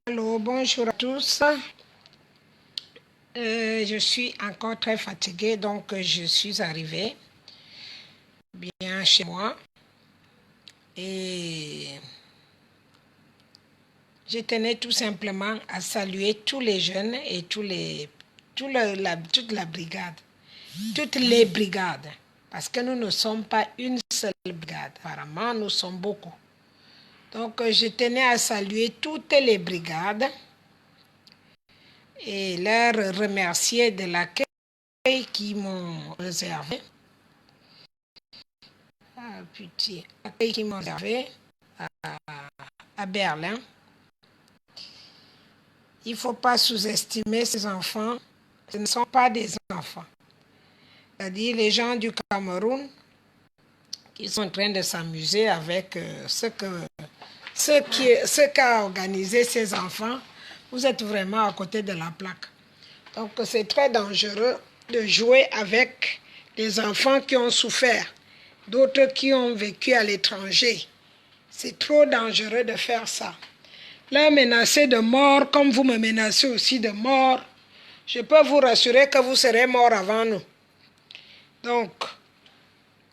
Allô, bonjour à tous. Je suis encore très fatiguée, donc je suis arrivée bien chez moi et je tenais tout simplement à saluer tous les jeunes et toute la brigade, toutes les brigades, parce que nous ne sommes pas une seule brigade, apparemment nous sommes beaucoup. Donc je tenais à saluer toutes les brigades et leur remercier de l'accueil qui m'ont réservé. L'accueil qui m'ont réservé à Berlin. Il ne faut pas sous-estimer ces enfants. Ce ne sont pas des enfants. C'est-à-dire les gens du Cameroun qui sont en train de s'amuser avec ce qu'a organisé ces enfants. Vous êtes vraiment à côté de la plaque. Donc c'est très dangereux de jouer avec des enfants qui ont souffert, d'autres qui ont vécu à l'étranger. C'est trop dangereux de faire ça. Leur menacer de mort, comme vous me menacez aussi de mort, je peux vous rassurer que vous serez mort avant nous. Donc,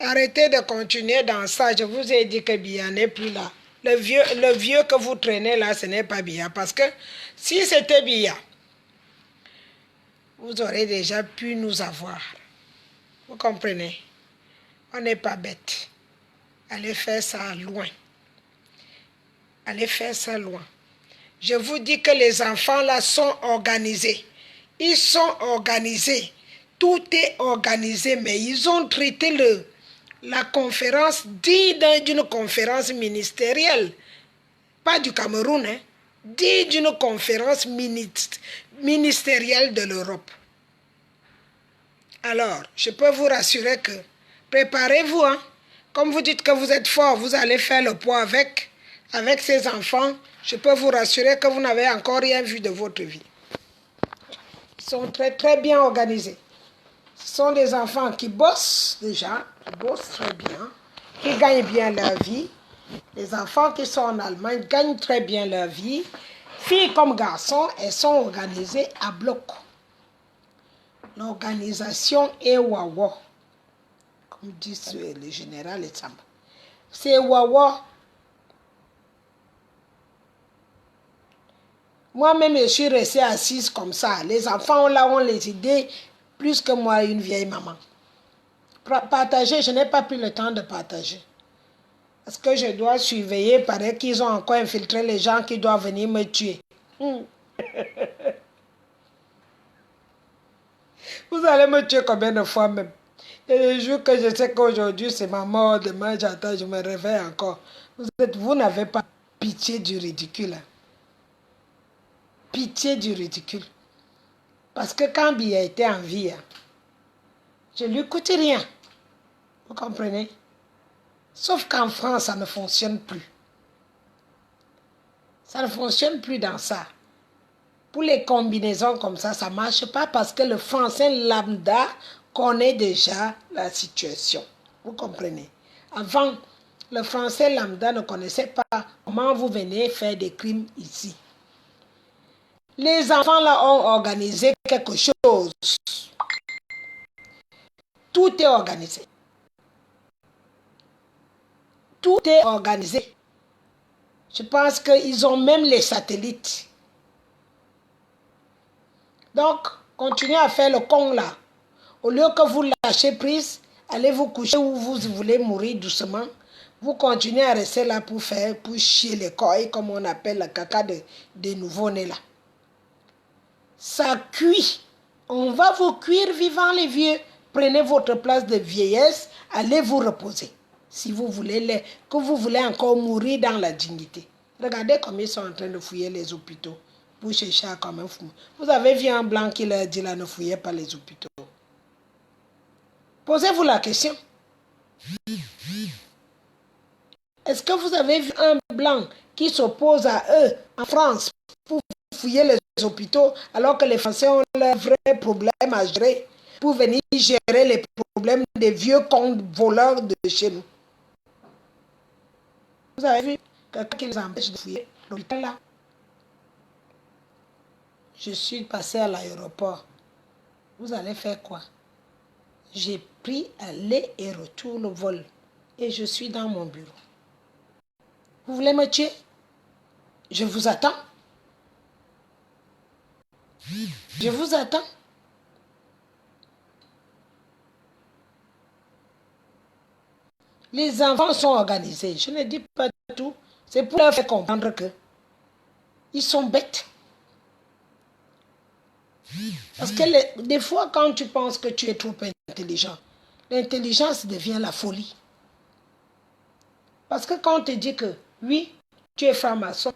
arrêtez de continuer dans ça. Je vous ai dit que Biya n'est plus là. Le vieux que vous traînez là, ce n'est pas Biya. Parce que si c'était Biya, vous aurez déjà pu nous avoir. Vous comprenez? On n'est pas bête. Allez faire ça loin. Allez faire ça loin. Je vous dis que les enfants là sont organisés. Ils sont organisés. Tout est organisé, mais ils ont traité la conférence digne d'une conférence ministérielle. Pas du Cameroun, hein. Digne d'une conférence ministérielle de l'Europe. Alors, je peux vous rassurer que préparez-vous, hein. Comme vous dites que vous êtes fort, vous allez faire le poids avec ces enfants. Je peux vous rassurer que vous n'avez encore rien vu de votre vie. Ils sont très, très bien organisés. Ce sont des enfants qui bossent déjà, qui bossent très bien, qui gagnent bien leur vie. Les enfants qui sont en Allemagne gagnent très bien leur vie. Filles comme garçons, elles sont organisées à bloc. L'organisation est wawa, comme dit le général Etsamba. C'est wawa. Moi-même, je suis restée assise comme ça. Les enfants là ont les idées plus que moi, une vieille maman. Partager, je n'ai pas pris le temps de partager. Parce que je dois surveiller, paraît qu'ils ont encore infiltré les gens qui doivent venir me tuer. Vous allez me tuer combien de fois même? Et le jour que je sais qu'aujourd'hui c'est ma mort, demain j'attends, je me réveille encore. Vous n'avez pas pitié du ridicule. Hein? Pitié du ridicule. Parce que quand Biya était en vie, hein, je ne lui coûtais rien. Vous comprenez? Sauf qu'en France, ça ne fonctionne plus. Ça ne fonctionne plus dans ça. Pour les combinaisons comme ça ne marche pas parce que le français lambda connaît déjà la situation. Vous comprenez? Avant, le français lambda ne connaissait pas comment vous venez faire des crimes ici. Les enfants là ont organisé quelque chose. Tout est organisé. Tout est organisé. Je pense qu'ils ont même les satellites. Donc, continuez à faire le con là. Au lieu que vous lâchez prise, allez vous coucher où vous voulez mourir doucement. Vous continuez à rester là pour chier les corps, comme on appelle le caca des nouveaux-nés là. Ça cuit. On va vous cuire vivant les vieux. Prenez votre place de vieillesse, allez vous reposer. Si vous voulez que vous voulez encore mourir dans la dignité. Regardez comme ils sont en train de fouiller les hôpitaux pour chercher comme un fou. Vous avez vu un blanc qui leur dit là, ne fouillez pas les hôpitaux. Posez-vous la question. Est-ce que vous avez vu un blanc qui s'oppose à eux en France pour fouiller les hôpitaux alors que les Français ont leurs vrais problèmes à gérer pour venir gérer les problèmes des vieux cons voleurs de chez nous? Vous avez vu? quelqu'un qui les empêche de fouiller l'hôpital là. Je suis passé à l'aéroport. Vous allez faire quoi? J'ai pris aller et retour le vol. Et je suis dans mon bureau. Vous voulez me tuer? Je vous attends. Je vous attends. Les enfants sont organisés. Je ne dis pas tout. C'est pour leur faire comprendre que ils sont bêtes. Parce que des fois, quand tu penses que tu es trop intelligent, l'intelligence devient la folie. Parce que quand on te dit que, oui, tu es franc-maçon,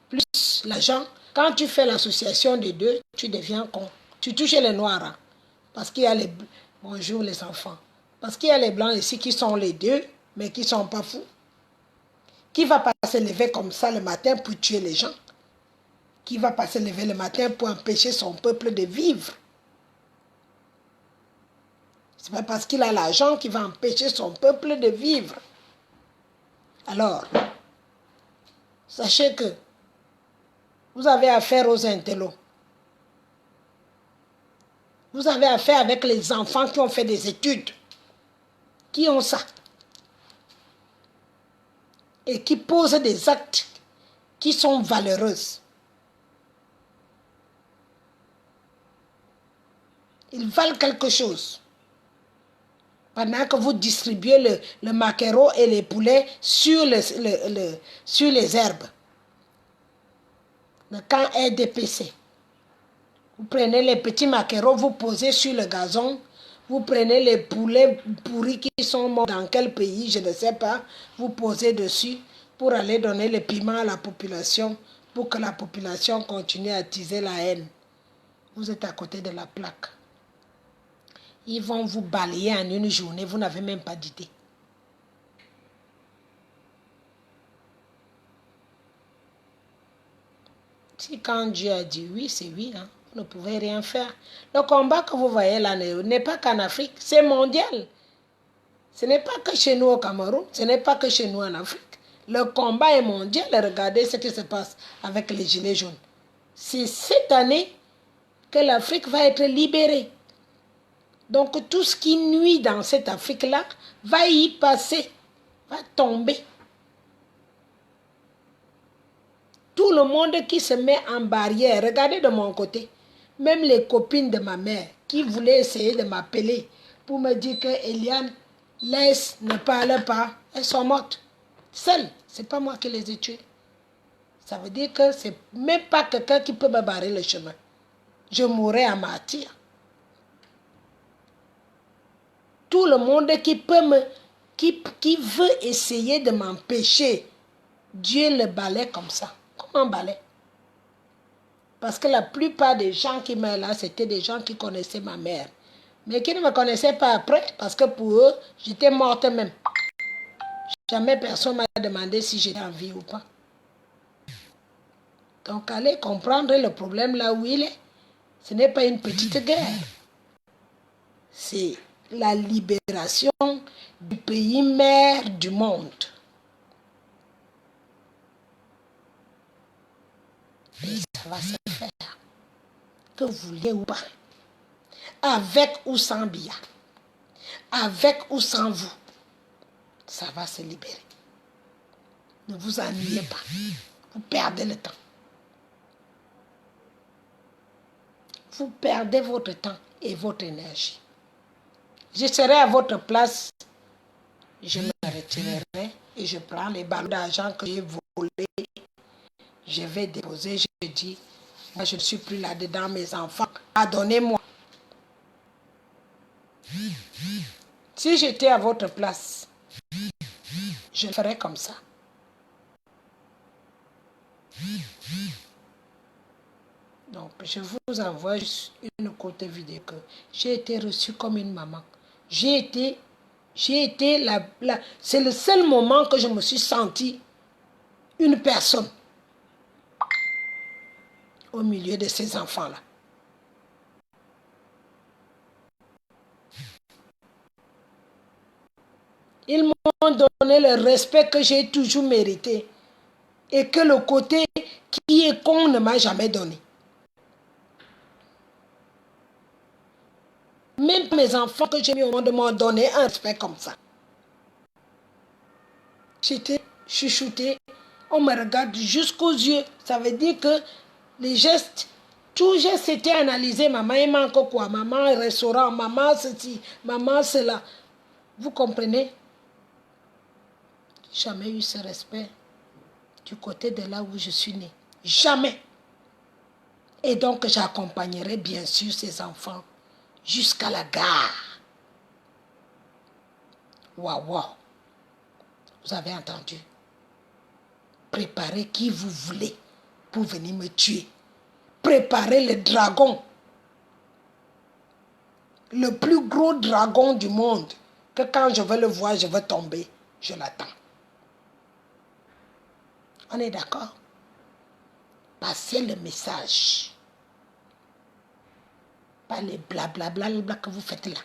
plus l'argent, quand tu fais l'association des deux, tu deviens con. Tu touches les noirs. Hein? Parce qu'il y a les... Bonjour les enfants. Parce qu'il y a les blancs ici qui sont les deux, mais qui ne sont pas fous. Qui va pas se lever comme ça le matin pour tuer les gens? Qui va pas se lever le matin pour empêcher son peuple de vivre? C'est pas parce qu'il a l'argent qu'il va empêcher son peuple de vivre. Alors, sachez que vous avez affaire aux intellos. Vous avez affaire avec les enfants qui ont fait des études, qui ont ça, et qui posent des actes qui sont valeureuses. Ils valent quelque chose. Pendant que vous distribuez le maquereau et les poulets sur les herbes. Le camp RDPC. Vous prenez les petits maquereaux, vous posez sur le gazon. Vous prenez les poulets pourris qui sont morts dans quel pays, je ne sais pas. Vous posez dessus pour aller donner le piment à la population, pour que la population continue à attiser la haine. Vous êtes à côté de la plaque. Ils vont vous balayer en une journée, vous n'avez même pas d'idée. Si quand Dieu a dit oui, c'est oui, hein, vous ne pouvez rien faire. Le combat que vous voyez là n'est pas qu'en Afrique, c'est mondial. Ce n'est pas que chez nous au Cameroun, ce n'est pas que chez nous en Afrique. Le combat est mondial. Regardez ce qui se passe avec les gilets jaunes. C'est cette année que l'Afrique va être libérée. Donc tout ce qui nuit dans cette Afrique-là va y passer, va tomber. Tout le monde qui se met en barrière, regardez de mon côté, même les copines de ma mère qui voulaient essayer de m'appeler pour me dire que Eliane, laisse, ne parle pas, elles sont mortes. Seules, ce n'est pas moi qui les ai tuées. Ça veut dire que ce n'est même pas quelqu'un qui peut me barrer le chemin. Je mourrai à martyr. Tout le monde qui veut essayer de m'empêcher, Dieu le balaie comme ça. Comment balaie? Parce que la plupart des gens qui meurent là, c'était des gens qui connaissaient ma mère. Mais qui ne me connaissaient pas après, parce que pour eux, j'étais morte même. Jamais personne ne m'a demandé si j'étais en vie ou pas. Donc, allez comprendre le problème là où il est. Ce n'est pas une petite guerre. C'est la libération du pays mère du monde. Et ça va se faire. Que vous vouliez ou pas. Avec ou sans Biya. Avec ou sans vous. Ça va se libérer. Ne vous ennuyez pas. Vous perdez le temps. Vous perdez votre temps et votre énergie. Je serai à votre place. Je me retirerai et je prends les ballons d'argent que j'ai volés. Je vais déposer. Je dis, moi je ne suis plus là-dedans, mes enfants. Pardonnez-moi. Si j'étais à votre place, je ferais comme ça. Donc, je vous envoie juste une courte vidéo que j'ai été reçue comme une maman. J'ai été c'est le seul moment que je me suis sentie une personne au milieu de ces enfants-là. Ils m'ont donné le respect que j'ai toujours mérité. et que le côté qui est con ne m'a jamais donné. Même mes enfants que j'ai mis au monde m'ont donné un respect comme ça. J'étais chuchotée, on me regarde jusqu'aux yeux. Ça veut dire que les gestes, tout geste était analysé. Maman, il manque quoi? Maman, restaurant, maman, ceci, maman, cela. Vous comprenez? Jamais eu ce respect du côté de là où je suis née. Jamais. Et donc, j'accompagnerai bien sûr ces enfants jusqu'à la gare. Waouh, waouh. Vous avez entendu? Préparez qui vous voulez pour venir me tuer. Préparez le dragon. Le plus gros dragon du monde. Que quand je vais le voir, je vais tomber. Je l'attends. On est d'accord? Passez le message. Pas les blablabla que vous faites là.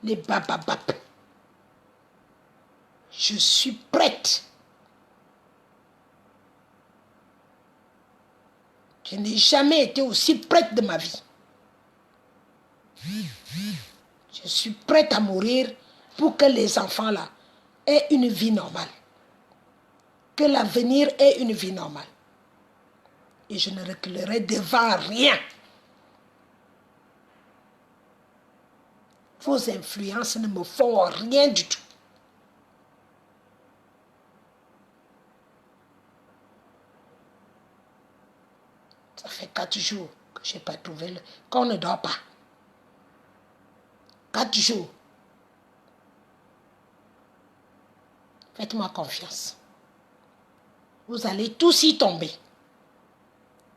Les bababab. Je suis prête. Je n'ai jamais été aussi prête de ma vie. Je suis prête à mourir pour que les enfants là aient une vie normale. Que l'avenir ait une vie normale. Et je ne reculerai devant rien. Vos influences ne me font rien du tout. Ça fait 4 jours que je n'ai pas trouvé qu'on ne dort pas. 4 jours. Faites-moi confiance. Vous allez tous y tomber.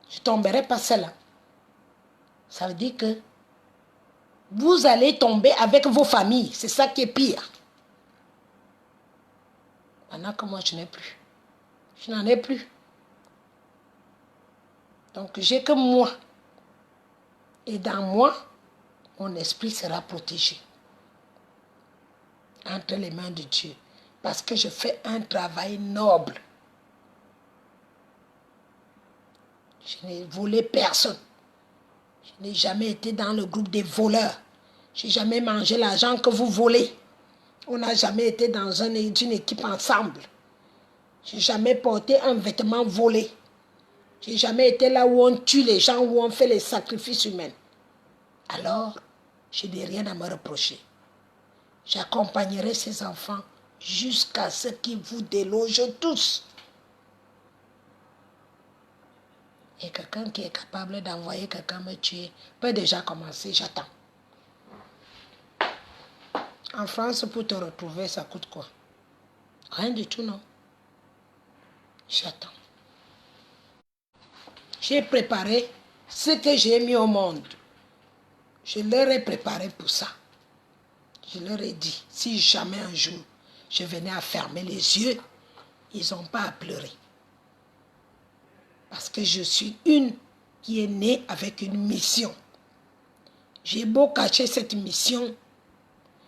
Je ne tomberai pas seule. Ça veut dire que vous allez tomber avec vos familles. C'est ça qui est pire. Maintenant que moi, je n'ai plus. Je n'en ai plus. Donc, j'ai que moi. Et dans moi, mon esprit sera protégé. Entre les mains de Dieu. Parce que je fais un travail noble. Je n'ai volé personne. Je n'ai jamais été dans le groupe des voleurs. Je n'ai jamais mangé l'argent que vous volez. On n'a jamais été dans une équipe ensemble. Je n'ai jamais porté un vêtement volé. Je n'ai jamais été là où on tue les gens, où on fait les sacrifices humains. Alors, je n'ai rien à me reprocher. J'accompagnerai ces enfants jusqu'à ce qu'ils vous délogent tous. Et quelqu'un qui est capable d'envoyer quelqu'un me tuer peut déjà commencer, j'attends. En France, pour te retrouver, ça coûte quoi? Rien du tout, non. J'attends. J'ai préparé ce que j'ai mis au monde. Je leur ai préparé pour ça. Je leur ai dit, si jamais un jour je venais à fermer les yeux, ils n'ont pas à pleurer. Parce que je suis une qui est née avec une mission. J'ai beau cacher cette mission,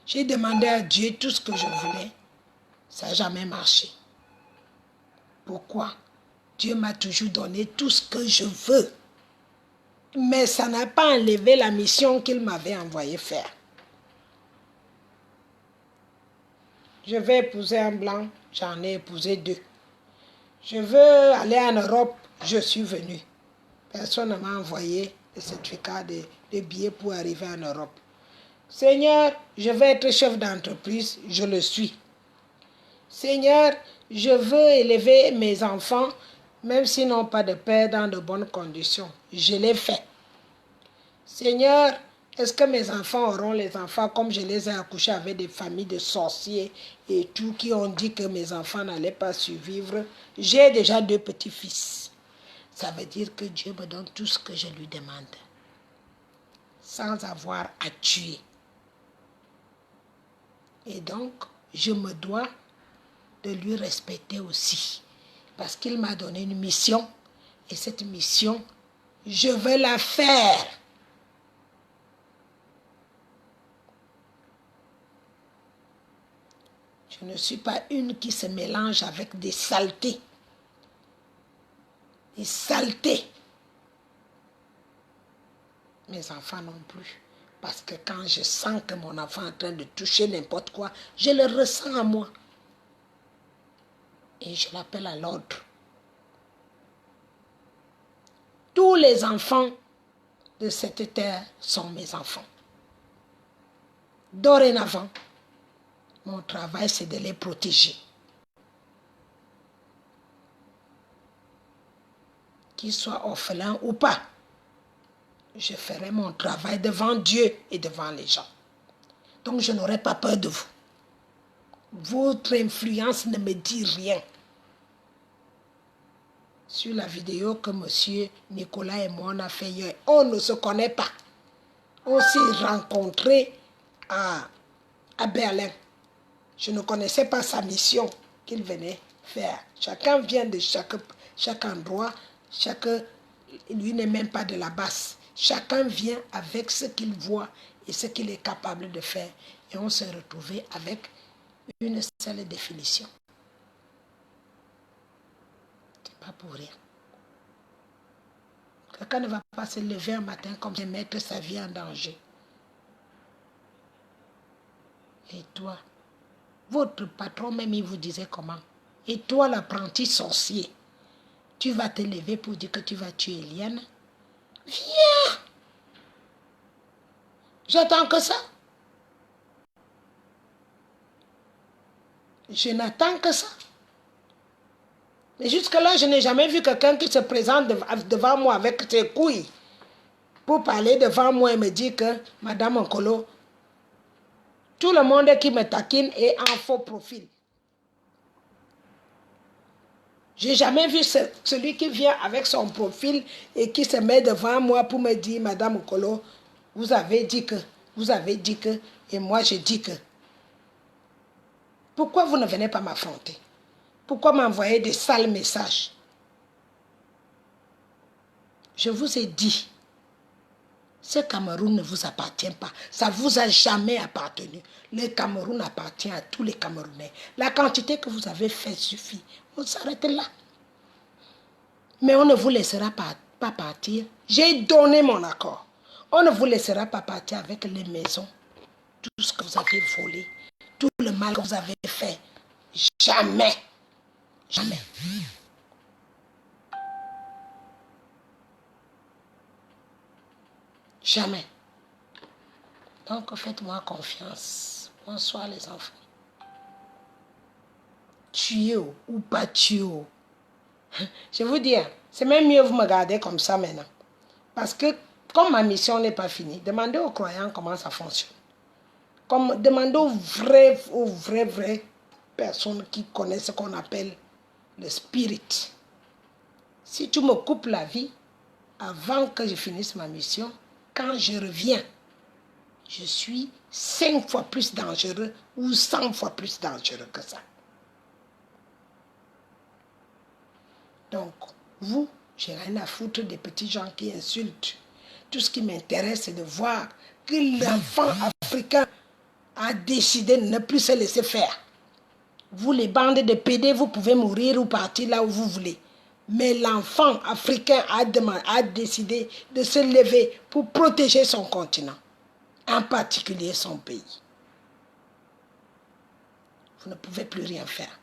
j'ai demandé à Dieu tout ce que je voulais. Ça n'a jamais marché. Pourquoi? Dieu m'a toujours donné tout ce que je veux. Mais ça n'a pas enlevé la mission qu'il m'avait envoyé faire. Je vais épouser un blanc, j'en ai épousé 2. Je veux aller en Europe, je suis venu. Personne ne m'a envoyé le certificat de billets pour arriver en Europe. Seigneur, je veux être chef d'entreprise, je le suis. Seigneur, je veux élever mes enfants, même s'ils n'ont pas de père, dans de bonnes conditions. Je l'ai fait. Seigneur, est-ce que mes enfants auront les enfants comme je les ai accouchés avec des familles de sorciers et tout qui ont dit que mes enfants n'allaient pas survivre? J'ai déjà 2 petits-fils. Ça veut dire que Dieu me donne tout ce que je lui demande, sans avoir à tuer. Et donc, je me dois de lui respecter aussi, parce qu'il m'a donné une mission, et cette mission, je veux la faire. Je ne suis pas une qui se mélange avec des saletés. et saleté. Mes enfants non plus. Parce que quand je sens que mon enfant est en train de toucher n'importe quoi, je le ressens en moi. Et je l'appelle à l'ordre. Tous les enfants de cette terre sont mes enfants. Dorénavant, mon travail, c'est de les protéger. Qu'ils soient orphelins ou pas, je ferai mon travail devant Dieu et devant les gens. Donc, je n'aurai pas peur de vous. Votre influence ne me dit rien. Sur la vidéo que M. Nicolas et moi on a fait hier, on ne se connaît pas. On s'est rencontrés à Berlin. Je ne connaissais pas sa mission qu'il venait faire. Chacun vient de chaque endroit. Lui n'est même pas de la basse. Chacun vient avec ce qu'il voit et ce qu'il est capable de faire. Et on s'est retrouvé avec une seule définition. C'est pas pour rien. Quelqu'un ne va pas se lever un matin comme ça et mettre sa vie en danger. Et toi, votre patron même, il vous disait comment? Et toi, l'apprenti sorcier, tu vas te lever pour dire que tu vas tuer Eliane? Viens! J'attends que ça. Je n'attends que ça. Mais jusque-là, je n'ai jamais vu quelqu'un qui se présente devant moi avec ses couilles pour parler devant moi et me dire que, Madame Nkolo, tout le monde qui me taquine est en faux profil. Je n'ai jamais vu celui qui vient avec son profil et qui se met devant moi pour me dire, Madame Nkolo, vous avez dit que, et moi je dis que. Pourquoi vous ne venez pas m'affronter? Pourquoi m'envoyer des sales messages? Je vous ai dit, ce Cameroun ne vous appartient pas. Ça ne vous a jamais appartenu. Le Cameroun appartient à tous les Camerounais. La quantité que vous avez fait suffit. On s'arrête là. Mais on ne vous laissera pas partir. J'ai donné mon accord. On ne vous laissera pas partir avec les maisons. Tout ce que vous avez volé. Tout le mal que vous avez fait. Jamais. Jamais. Jamais. Donc faites-moi confiance. Bonsoir les enfants. Tuer ou pas tuer. Je vous dis, c'est même mieux vous me gardez comme ça maintenant. Parce que comme ma mission n'est pas finie, demandez aux croyants comment ça fonctionne. Demandez aux vraies personnes qui connaissent ce qu'on appelle le spirit. Si tu me coupes la vie, avant que je finisse ma mission, quand je reviens, je suis 5 fois plus dangereux ou 100 fois plus dangereux que ça. Donc, vous, j'ai rien à foutre des petits gens qui insultent. Tout ce qui m'intéresse, c'est de voir que l'enfant africain a décidé de ne plus se laisser faire. Vous, les bandes de PD, vous pouvez mourir ou partir là où vous voulez. Mais l'enfant africain a décidé de se lever pour protéger son continent, en particulier son pays. Vous ne pouvez plus rien faire.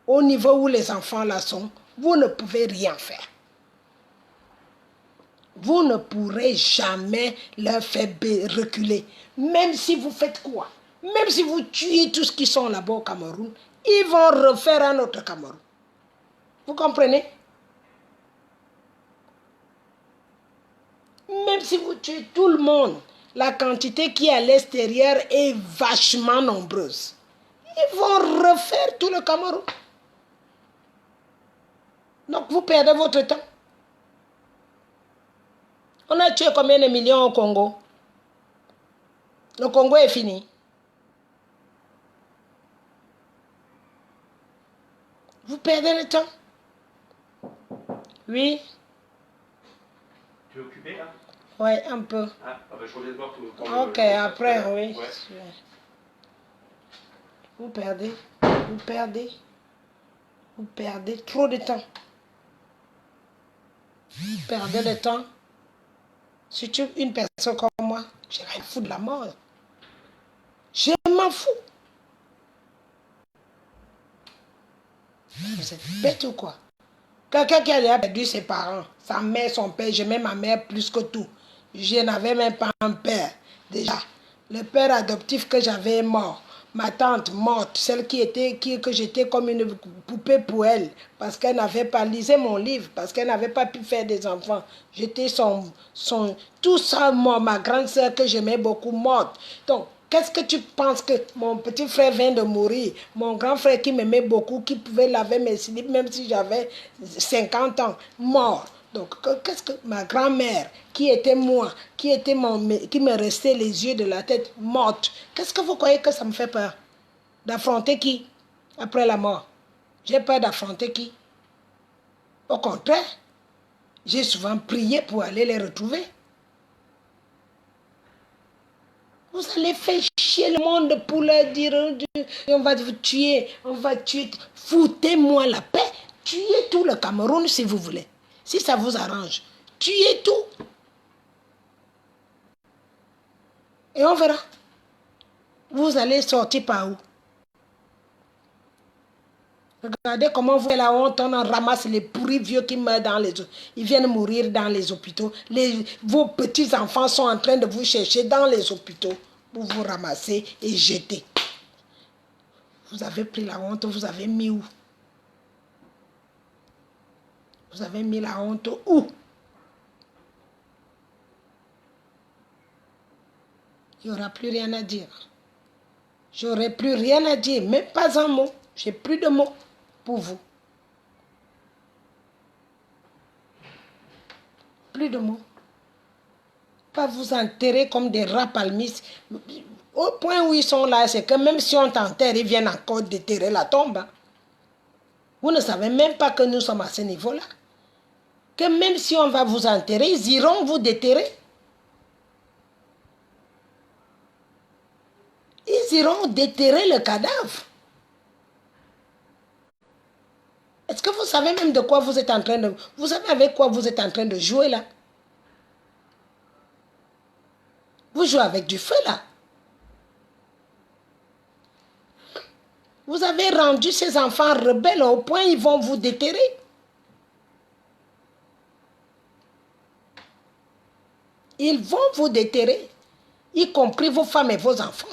Au niveau où les enfants là sont, vous ne pouvez rien faire. Vous ne pourrez jamais leur faire reculer. Même si vous faites quoi? Même si vous tuez tous qui sont là-bas au Cameroun, ils vont refaire un autre Cameroun. Vous comprenez? Même si vous tuez tout le monde, la quantité qui est à l'extérieur est vachement nombreuse. Ils vont refaire tout le Cameroun. Donc vous perdez votre temps. On a tué combien de millions au Congo? Le Congo est fini. Vous perdez le temps. Oui. Tu es occupé là? Oui, un peu. Ah, bah, je reviens te voir tout le Ok, après, oui. Ouais. Vous perdez trop de temps. Perdez le temps. Si tu es une personne comme moi, je m'en fous de la mort. Je m'en fous. Vous êtes bête ou quoi? Quelqu'un qui a déjà perdu ses parents, sa mère, son père, j'aimais ma mère plus que tout. Je n'avais même pas un père. Déjà, le père adoptif que j'avais est mort. Ma tante morte, celle que j'étais comme une poupée pour elle, parce qu'elle n'avait pas lisé mon livre, parce qu'elle n'avait pas pu faire des enfants. J'étais tout ça mort, ma grande sœur que j'aimais beaucoup morte. Donc, qu'est-ce que tu penses que mon petit frère vient de mourir? Mon grand frère qui m'aimait beaucoup, qui pouvait laver mes slips, même si j'avais 50 ans, mort. Donc, qu'est-ce que ma grand-mère, qui était moi, qui me restait les yeux de la tête, morte. Qu'est-ce que vous croyez que ça me fait peur? D'affronter qui après la mort? J'ai peur d'affronter qui? Au contraire, j'ai souvent prié pour aller les retrouver. Vous allez faire chier le monde pour leur dire on va vous tuer, on va tuer. Foutez-moi la paix. Tuez tout le Cameroun si vous voulez. Si ça vous arrange. Tuez tout. Et on verra. Vous allez sortir par où? Regardez comment vous faites la honte, on en ramasse les pourris vieux qui meurent dans les hôpitaux. Ils viennent mourir dans les hôpitaux. Vos petits-enfants sont en train de vous chercher dans les hôpitaux pour vous ramasser et jeter. Vous avez pris la honte, vous avez mis où? Vous avez mis la honte où? Il n'y aura plus rien à dire. J'aurai plus rien à dire, même pas un mot. J'ai plus de mots pour vous. Plus de mots. Pas vous enterrer comme des rats palmistes. Au point où ils sont là, c'est que même si on t'enterre, ils viennent encore déterrer la tombe. Vous ne savez même pas que nous sommes à ce niveau-là. Que même si on va vous enterrer, ils iront vous déterrer. Ils iront déterrer le cadavre. Est-ce que vous savez même de quoi vous êtes en train de... Vous savez avec quoi vous êtes en train de jouer là? Vous jouez avec du feu là. Vous avez rendu ces enfants rebelles au point où ils vont vous déterrer. Ils vont vous déterrer, y compris vos femmes et vos enfants.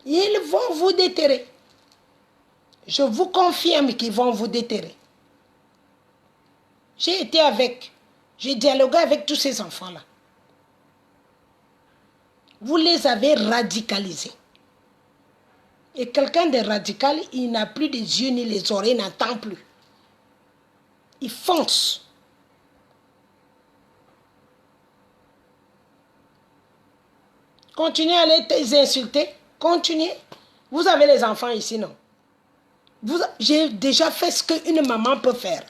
Ils vont vous déterrer. Je vous confirme qu'ils vont vous déterrer. J'ai dialogué avec tous ces enfants-là. Vous les avez radicalisés. Et quelqu'un de radical, il n'a plus les yeux ni les oreilles, il n'entend plus. Il fonce. Continuez à les insulter. Continuez. Vous avez les enfants ici, non? J'ai déjà fait ce qu'une maman peut faire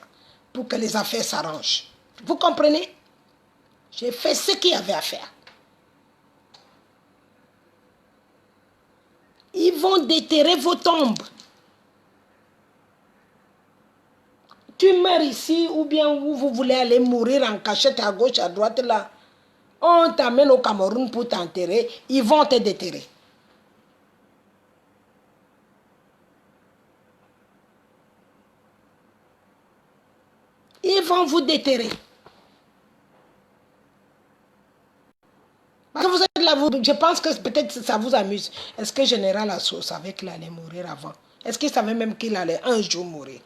pour que les affaires s'arrangent. Vous comprenez? J'ai fait ce qu'il y avait à faire. Ils vont déterrer vos tombes. Tu meurs ici ou bien où vous voulez aller mourir en cachette à gauche, à droite là. On t'amène au Cameroun pour t'enterrer. Ils vont te déterrer. Ils vont vous déterrer. Parce que vous êtes là, je pense que peut-être ça vous amuse. Est-ce que Général Assou savait qu'il allait mourir avant? Est-ce qu'il savait même qu'il allait un jour mourir?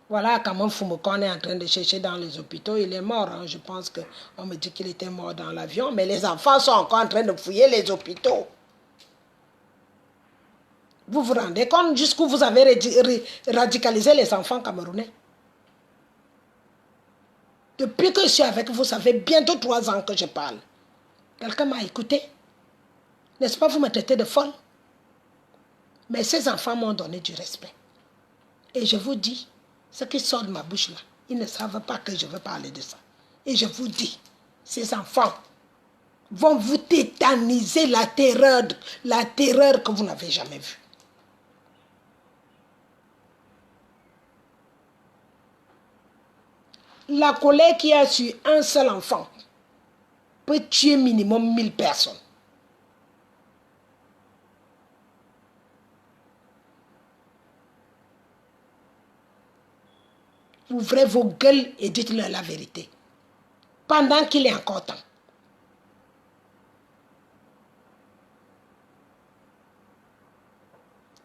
Voilà comment Fumokon est en train de chercher dans les hôpitaux. Il est mort. Hein. Je pense qu'on me dit qu'il était mort dans l'avion. Mais les enfants sont encore en train de fouiller les hôpitaux. Vous vous rendez compte jusqu'où vous avez radicalisé les enfants camerounais? Depuis que je suis avec vous, ça fait bientôt 3 ans que je parle. Quelqu'un m'a écouté? N'est-ce pas, vous me traitez de folle? Mais ces enfants m'ont donné du respect. Et je vous dis, ce qui sort de ma bouche là, ils ne savent pas que je veux parler de ça. Et je vous dis, ces enfants, vont vous tétaniser la terreur que vous n'avez jamais vue. La colère qui a sur un seul enfant peut tuer minimum 1000 personnes. Ouvrez vos gueules et dites-leur la vérité. Pendant qu'il est encore temps.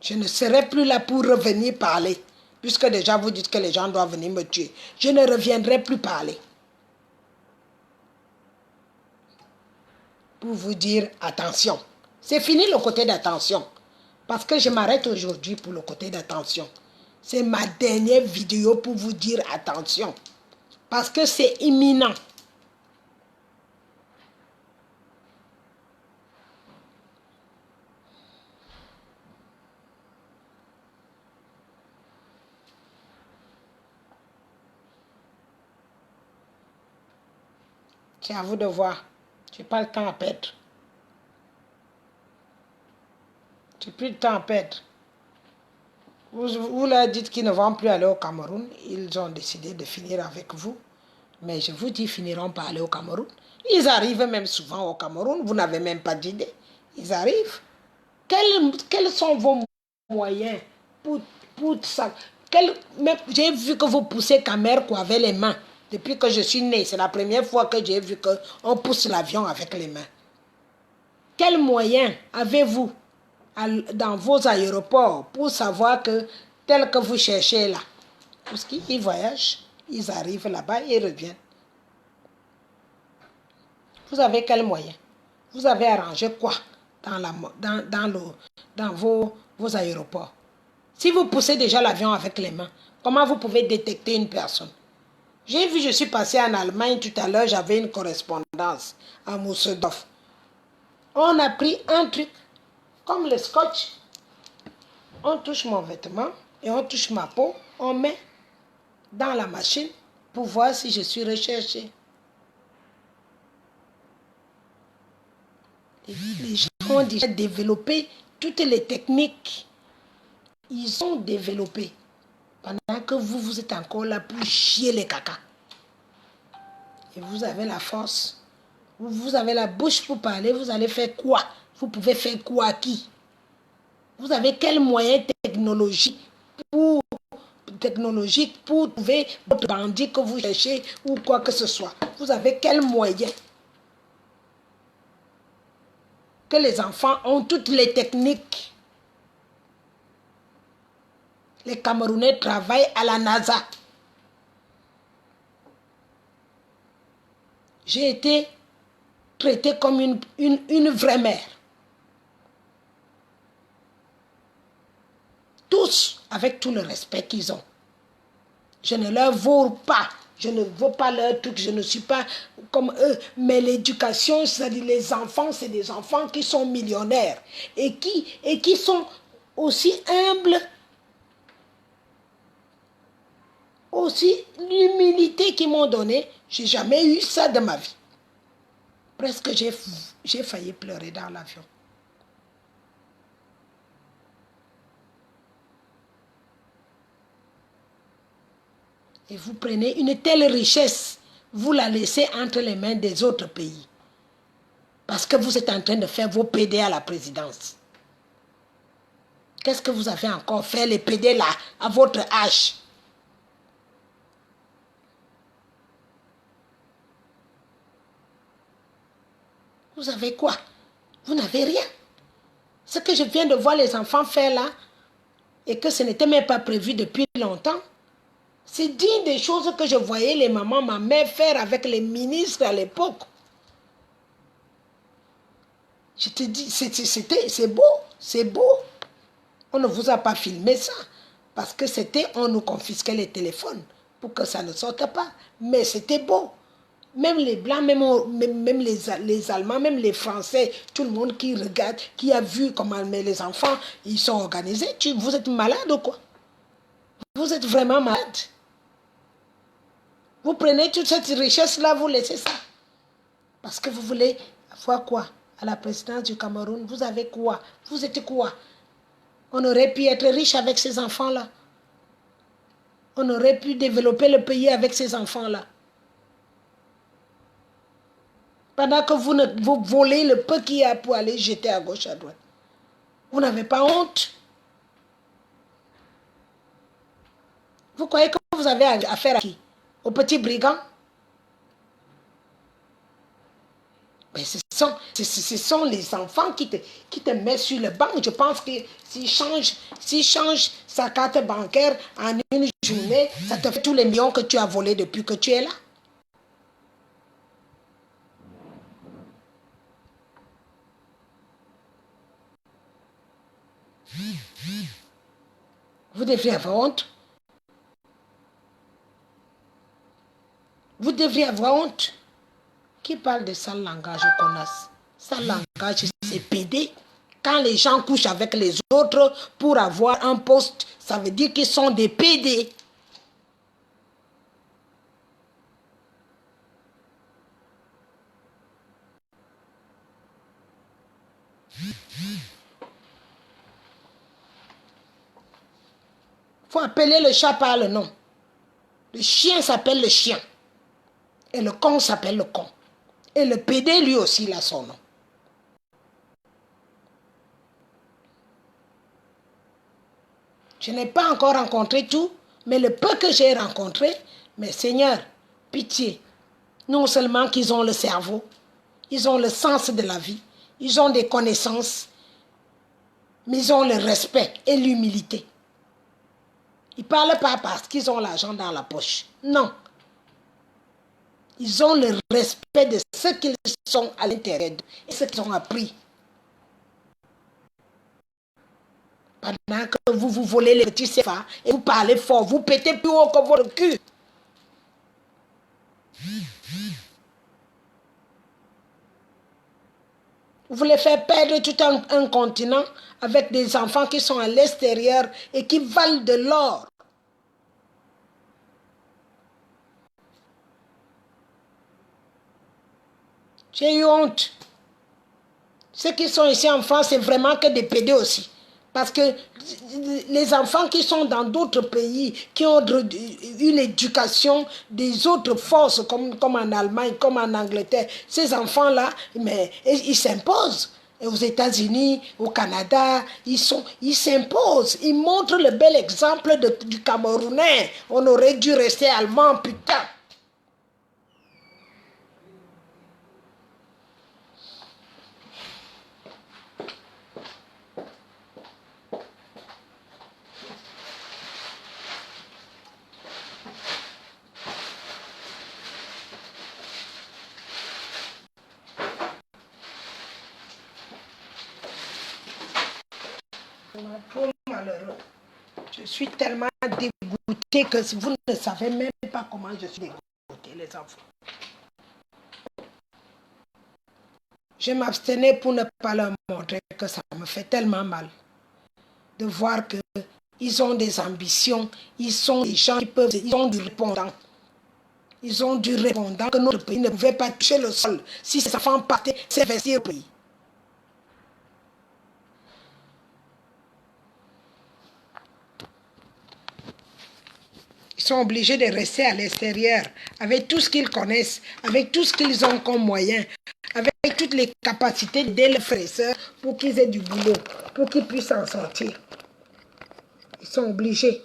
Je ne serai plus là pour revenir parler. Puisque déjà vous dites que les gens doivent venir me tuer. Je ne reviendrai plus parler. Pour vous dire attention. C'est fini le côté d'attention. Parce que je m'arrête aujourd'hui pour le côté d'attention. C'est ma dernière vidéo pour vous dire attention. Parce que c'est imminent. C'est à vous de voir. Je n'ai pas le temps à perdre. Je n'ai plus de temps à perdre. Vous leur dites qu'ils ne vont plus aller au Cameroun. Ils ont décidé de finir avec vous. Mais je vous dis, ils finiront par aller au Cameroun. Ils arrivent même souvent au Cameroun. Vous n'avez même pas d'idée. Ils arrivent. Quels sont vos moyens pour ça? J'ai vu que vous poussez Camerco avec les mains. Depuis que je suis née, c'est la première fois que j'ai vu qu'on pousse l'avion avec les mains. Quels moyens avez-vous dans vos aéroports pour savoir que tel que vous cherchez là? Parce qu'ils voyagent, ils arrivent là-bas et ils reviennent. Vous avez quels moyens? Vous avez arrangé quoi dans vos aéroports? Si vous poussez déjà l'avion avec les mains, comment vous pouvez détecter une personne? J'ai vu, je suis passée en Allemagne tout à l'heure, j'avais une correspondance à Mousseldorf. On a pris un truc, comme le scotch. On touche mon vêtement et on touche ma peau, on met dans la machine pour voir si je suis recherchée. Les gens ont déjà développé toutes les techniques. Ils ont développé. Pendant que vous êtes encore là pour chier les caca. Et vous avez la force. Vous avez la bouche pour parler. Vous allez faire quoi? Vous pouvez faire quoi à qui? Vous avez quel moyen technologique pour trouver votre bandit que vous cherchez ou quoi que ce soit? Vous avez quel moyen? Que les enfants ont toutes les techniques. Les Camerounais travaillent à la NASA. J'ai été traitée comme une vraie mère. Tous avec tout le respect qu'ils ont. Je ne leur vaux pas. Je ne vaux pas leur truc. Je ne suis pas comme eux. Mais l'éducation, c'est-à-dire les enfants, c'est des enfants qui sont millionnaires. Et qui sont aussi humbles. Aussi l'humilité qu'ils m'ont donnée. J'ai jamais eu ça de ma vie. Presque j'ai failli pleurer dans l'avion. Et vous prenez une telle richesse, vous la laissez entre les mains des autres pays. Parce que vous êtes en train de faire vos PD à la présidence. Qu'est-ce que vous avez encore fait les PD là, à votre âge? Vous avez quoi? Vous n'avez rien. Ce que je viens de voir les enfants faire là, et que ce n'était même pas prévu depuis longtemps, c'est digne des choses que je voyais les mamans, ma mère faire avec les ministres à l'époque. Je te dis, c'est beau, c'est beau. On ne vous a pas filmé ça, parce que on nous confisquait les téléphones pour que ça ne sorte pas. Mais c'était beau. Même les Blancs, même les Allemands, même les Français, tout le monde qui regarde, qui a vu comment les enfants, ils sont organisés. Vous êtes malade ou quoi? Vous êtes vraiment malade. Vous prenez toute cette richesse-là, vous laissez ça. Parce que vous voulez fois quoi? À la présidence du Cameroun, vous avez quoi? Vous êtes quoi? On aurait pu être riche avec ces enfants-là. On aurait pu développer le pays avec ces enfants-là. Pendant que vous volez le peu qu'il y a pour aller jeter à gauche, à droite. Vous n'avez pas honte? Vous croyez que vous avez affaire à qui? Aux petits brigands? Mais ce sont les enfants qui te mettent sur le banc. Je pense que s'ils changent sa carte bancaire en une journée, ça te fait tous les millions que tu as volés depuis que tu es là. Vous devriez avoir honte. Vous devriez avoir honte. Qui parle de sale langage au connasse? Sale langage, c'est pédé. Quand les gens couchent avec les autres pour avoir un poste, ça veut dire qu'ils sont des pédés. Il faut appeler le chat par le nom. Le chien s'appelle le chien. Et le con s'appelle le con. Et le pédé, lui aussi, il a son nom. Je n'ai pas encore rencontré tout, mais le peu que j'ai rencontré, mais Seigneur, pitié. Non seulement qu'ils ont le cerveau, ils ont le sens de la vie, ils ont des connaissances, mais ils ont le respect et l'humilité. Ils ne parlent pas parce qu'ils ont l'argent dans la poche. Non. Ils ont le respect de ce qu'ils sont à l'intérieur d'eux et ce qu'ils ont appris. Pendant que vous volez les petits CFA et vous parlez fort, vous pétez plus haut que votre cul. Vous voulez faire perdre tout un continent avec des enfants qui sont à l'extérieur et qui valent de l'or. J'ai eu honte. Ceux qui sont ici en France, c'est vraiment que des pédés aussi. Parce que les enfants qui sont dans d'autres pays, qui ont une éducation des autres forces, comme en Allemagne, comme en Angleterre, ces enfants-là, mais ils s'imposent. Et aux États-Unis, au Canada, ils s'imposent. Ils montrent le bel exemple du Camerounais. On aurait dû rester allemand, putain. Trop malheureux. Je suis tellement dégoûtée que vous ne savez même pas comment je suis dégoûtée, les enfants. Je m'abstenais pour ne pas leur montrer que ça me fait tellement mal de voir qu'ils ont des ambitions, ils sont des gens ils ont du répondant. Ils ont du répondant que notre pays ne pouvait pas toucher le sol si ces enfants partaient s'investir au pays. Ils sont obligés de rester à l'extérieur avec tout ce qu'ils connaissent, avec tout ce qu'ils ont comme moyen, avec toutes les capacités d'aider les frères et sœurs pour qu'ils aient du boulot, pour qu'ils puissent en sortir. Ils sont obligés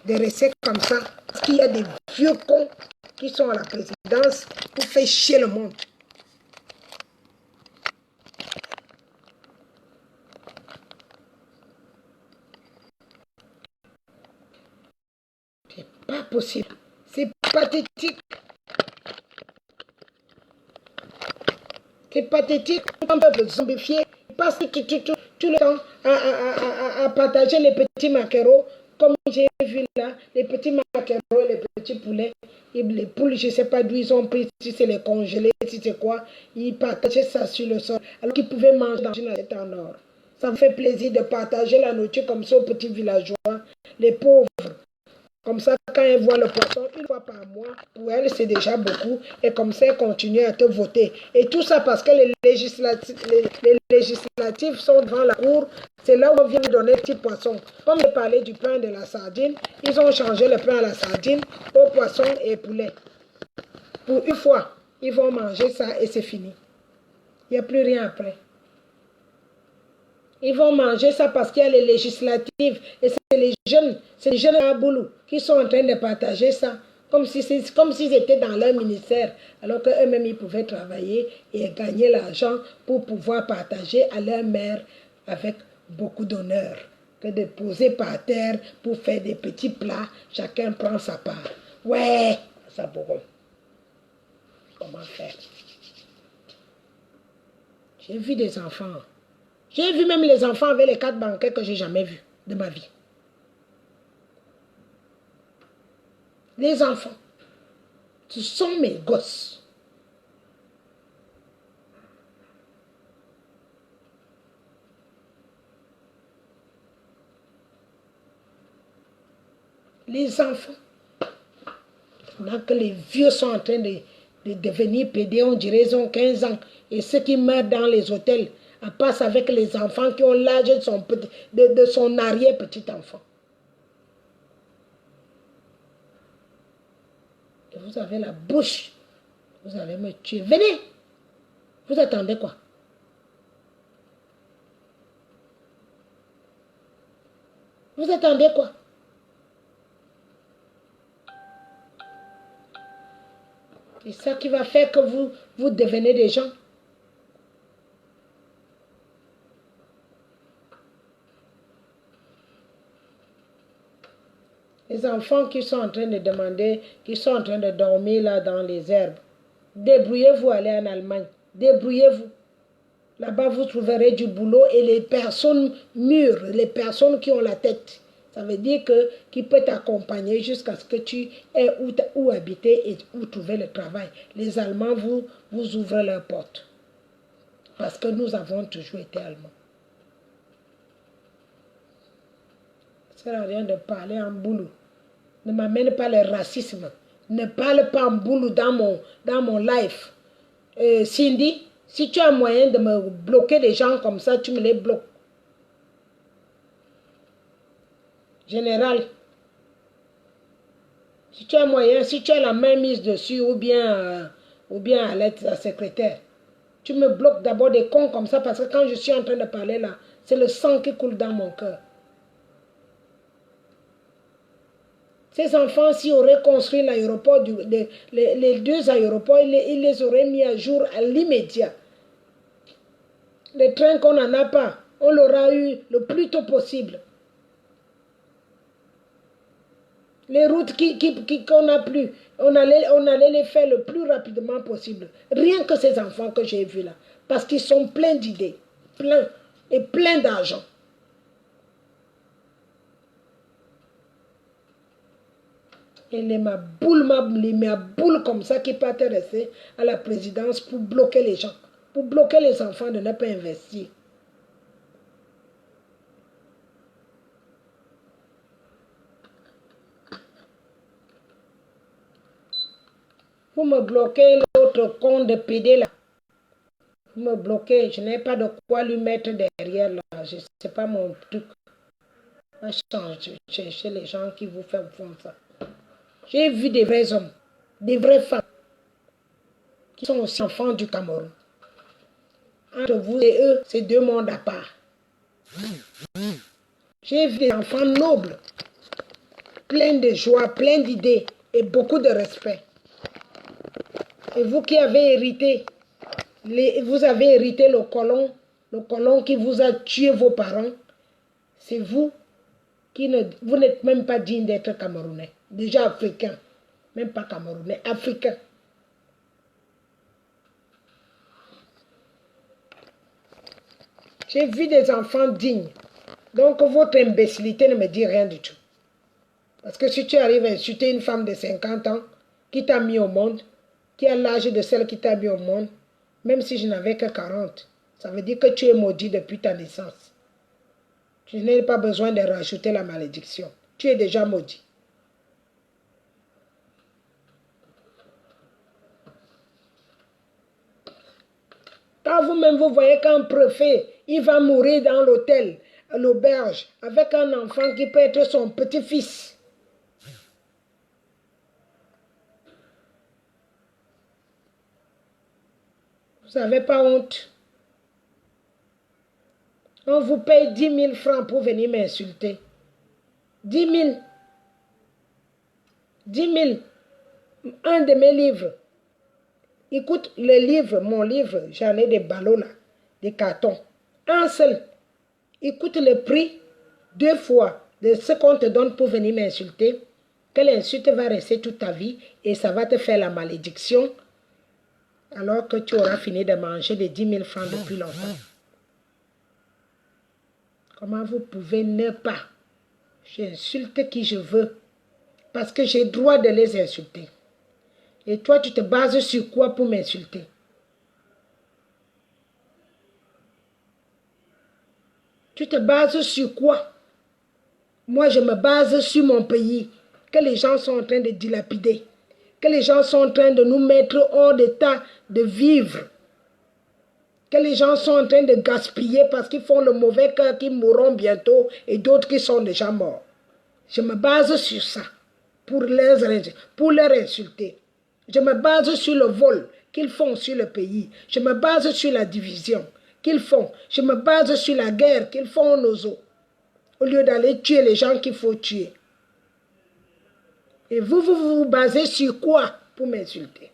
de rester comme ça parce qu'il y a des vieux cons qui sont à la présidence pour faire chier le monde. C'est pas possible. C'est pathétique. C'est pathétique. Un peuple zombifié passe tout le temps à partager les petits maquereaux. Comme j'ai vu là, les petits maquereaux et les petits poulets. Et les poules, je ne sais pas d'où ils ont pris, si c'est les congelés, si c'est quoi. Ils partageaient ça sur le sol. Alors qu'ils pouvaient manger dans une assiette en or. Ça me fait plaisir de partager la nourriture comme ça aux petits villageois. Les pauvres. Comme ça, quand elle voit le poisson une fois par mois, pour elle, c'est déjà beaucoup. Et comme ça, elle continue à te voter. Et tout ça parce que les législatifs sont devant la cour. C'est là où on vient de donner petit poisson. Comme j'ai parlé du pain et de la sardine, ils ont changé le pain à la sardine au poisson et poulet. Pour une fois, ils vont manger ça et c'est fini. Il n'y a plus rien après. Ils vont manger ça parce qu'il y a les législatives. Et c'est les jeunes à Boulou qui sont en train de partager ça. Comme s'ils étaient dans leur ministère. Alors qu'eux-mêmes, ils pouvaient travailler et gagner l'argent pour pouvoir partager à leur mère avec beaucoup d'honneur. Que de poser par terre pour faire des petits plats. Chacun prend sa part. Ouais, ça pourrait. Comment faire? J'ai vu des enfants. J'ai vu même les enfants avec les cartes bancaires que je n'ai jamais vus de ma vie. Les enfants, ce sont mes gosses. Les enfants. Pendant que les vieux sont en train de devenir pédés, on dirait qu'ils ont 15 ans. Et ceux qui meurent dans les hôtels, passent avec les enfants qui ont l'âge de son arrière-petit-enfant. Et vous avez la bouche. Vous allez me tuer. Venez. Vous attendez quoi? Vous attendez quoi? C'est ça qui va faire que vous devenez des gens. Les enfants qui sont en train de demander, qui sont en train de dormir là dans les herbes, débrouillez-vous, allez en Allemagne. Débrouillez-vous. Là-bas, vous trouverez du boulot et les personnes mûres, les personnes qui ont la tête. Ça veut dire qui peut t'accompagner jusqu'à ce que tu aies où habiter et où trouver le travail. Les Allemands vous ouvrent leurs portes. Parce que nous avons toujours été Allemands. Ça ne sert à rien de parler en boulot. Ne m'amène pas le racisme. Ne parle pas en boulot dans mon life. Cindy, si tu as moyen de me bloquer les gens comme ça, tu me les bloques. Général, si tu as moyen, si tu as la main mise dessus ou bien à l'aide de la secrétaire, tu me bloques d'abord des cons comme ça parce que quand je suis en train de parler là, c'est le sang qui coule dans mon cœur. Ces enfants, s'ils auraient construit l'aéroport, les deux aéroports, ils les auraient mis à jour à l'immédiat. Les trains qu'on n'en a pas, on l'aura eu le plus tôt possible. Les routes qu'on n'a plus, on allait les faire le plus rapidement possible. Rien que ces enfants que j'ai vus là. Parce qu'ils sont pleins d'idées, plein d'argent. Et ma boule comme ça qui peut rester à la présidence pour bloquer les gens, pour bloquer les enfants de ne pas investir. Vous me bloquez l'autre con de PD là. Vous me bloquez, je n'ai pas de quoi lui mettre derrière là. Ce n'est pas mon truc. Je change, chercher les gens qui vous font ça. J'ai vu des vrais hommes, des vraies femmes, qui sont aussi enfants du Cameroun. Entre vous et eux, c'est deux mondes à part. J'ai vu des enfants nobles, pleins de joie, pleins d'idées et beaucoup de respect. Et vous qui avez hérité, vous avez hérité le colon qui vous a tué vos parents, c'est vous vous n'êtes même pas digne d'être Camerounais. Déjà africain, même pas Camerounais, africain. J'ai vu des enfants dignes. Donc votre imbécilité ne me dit rien du tout. Parce que si tu arrives à insulter une femme de 50 ans qui t'a mis au monde, qui a l'âge de celle qui t'a mis au monde, même si je n'avais que 40, ça veut dire que tu es maudit depuis ta naissance. Je n'ai pas besoin de rajouter la malédiction. Tu es déjà maudit. Quand vous-même vous voyez qu'un préfet, il va mourir dans l'hôtel, à l'auberge, avec un enfant qui peut être son petit-fils. Vous n'avez pas honte? On vous paye 10 000 francs pour venir m'insulter. 10 000. 10 000. Un de mes livres. Écoute, le livre, mon livre, j'en ai des ballots là, des cartons. Un seul. Écoute le prix 2 fois de ce qu'on te donne pour venir m'insulter. Que l'insulte va rester toute ta vie et ça va te faire la malédiction alors que tu auras fini de manger des 10 000 francs depuis longtemps. Comment vous pouvez ne pas? J'insulte qui je veux parce que j'ai le droit de les insulter. Et toi, tu te bases sur quoi pour m'insulter? Tu te bases sur quoi? Moi, je me base sur mon pays, que les gens sont en train de dilapider, que les gens sont en train de nous mettre hors d'état de vivre, que les gens sont en train de gaspiller parce qu'ils font le mauvais cœur, qui mourront bientôt, et d'autres qui sont déjà morts. Je me base sur ça pour leur insulter. Je me base sur le vol qu'ils font sur le pays. Je me base sur la division qu'ils font. Je me base sur la guerre qu'ils font aux nos eaux. Au lieu d'aller tuer les gens qu'il faut tuer. Et vous basez sur quoi pour m'insulter?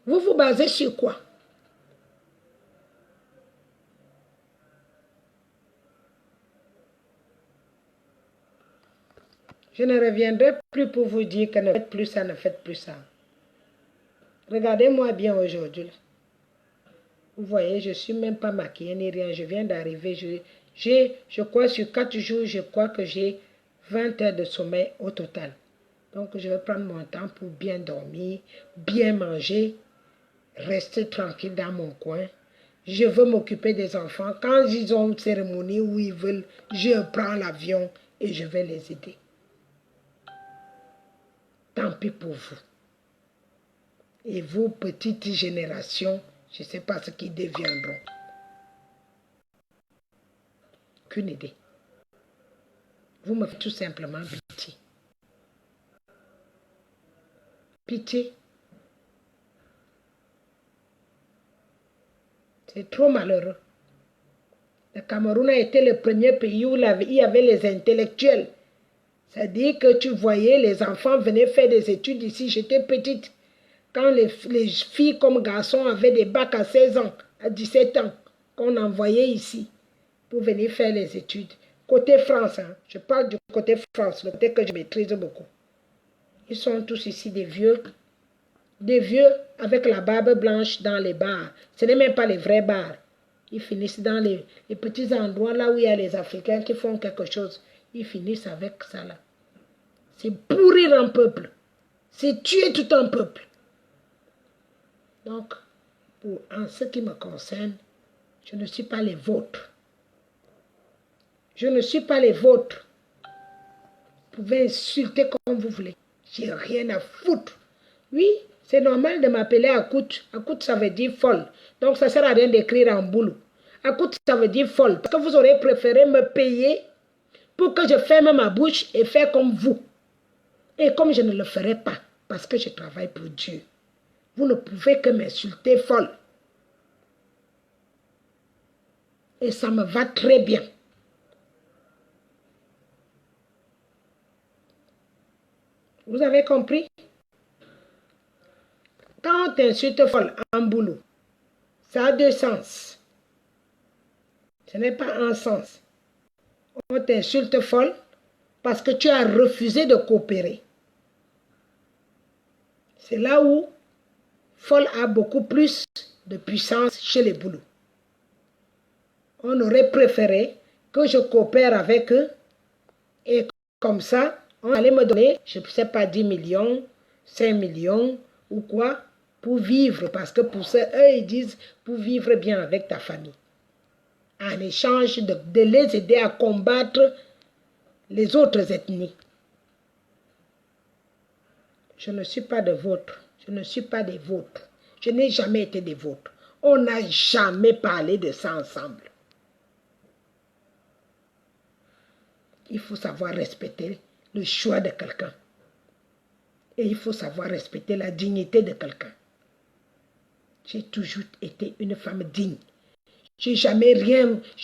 Vous vous basez sur quoi? Je ne reviendrai plus pour vous dire que ne faites plus ça, ne faites plus ça. Regardez-moi bien aujourd'hui. Vous voyez, je ne suis même pas maquillée ni rien. Je viens d'arriver. Je crois sur 4 jours, je crois que j'ai 20 heures de sommeil au total. Donc, je vais prendre mon temps pour bien dormir, bien manger, rester tranquille dans mon coin. Je veux m'occuper des enfants. Quand ils ont une cérémonie où ils veulent, je prends l'avion et je vais les aider. Tant pis pour vous. Et vous, petite génération, je ne sais pas ce qu'ils deviendront. Qu'une idée. Vous me faites tout simplement pitié. Pitié. C'est trop malheureux. Le Cameroun a été le premier pays où il y avait les intellectuels. C'est-à-dire que tu voyais les enfants venaient faire des études ici. J'étais petite. Quand les filles comme garçons avaient des bacs à 16 ans, à 17 ans, qu'on envoyait ici pour venir faire les études. Côté France, hein, je parle du côté France, le côté que je maîtrise beaucoup. Ils sont tous ici des vieux avec la barbe blanche dans les bars. Ce n'est même pas les vrais bars. Ils finissent dans les petits endroits là où il y a les Africains qui font quelque chose. Ils finissent avec ça là. C'est pourrir un peuple. C'est tuer tout un peuple. Donc, en ce qui me concerne, je ne suis pas les vôtres. Je ne suis pas les vôtres. Vous pouvez insulter comme vous voulez. J'ai rien à foutre. Oui, c'est normal de m'appeler Akout. Akout, ça veut dire folle. Donc, ça ne sert à rien d'écrire en boulot. Akout, ça veut dire folle. Parce que vous aurez préféré me payer pour que je ferme ma bouche et faire comme vous. Et comme je ne le ferai pas, parce que je travaille pour Dieu, vous ne pouvez que m'insulter folle. Et ça me va très bien. Vous avez compris? Quand on t'insulte folle en boulot, ça a 2 sens. Ce n'est pas un sens. On t'insulte folle parce que tu as refusé de coopérer. C'est là où folle a beaucoup plus de puissance chez les boulots. On aurait préféré que je coopère avec eux et comme ça, on allait me donner, je ne sais pas, 10 millions, 5 millions ou quoi, pour vivre. Parce que pour ça, eux, ils disent pour vivre bien avec ta famille. En échange de les aider à combattre les autres ethnies. Je ne suis pas de vôtres. Je ne suis pas des vôtres. Je n'ai jamais été des vôtres. On n'a jamais parlé de ça ensemble. Il faut savoir respecter le choix de quelqu'un. Et il faut savoir respecter la dignité de quelqu'un. J'ai toujours été une femme digne. Je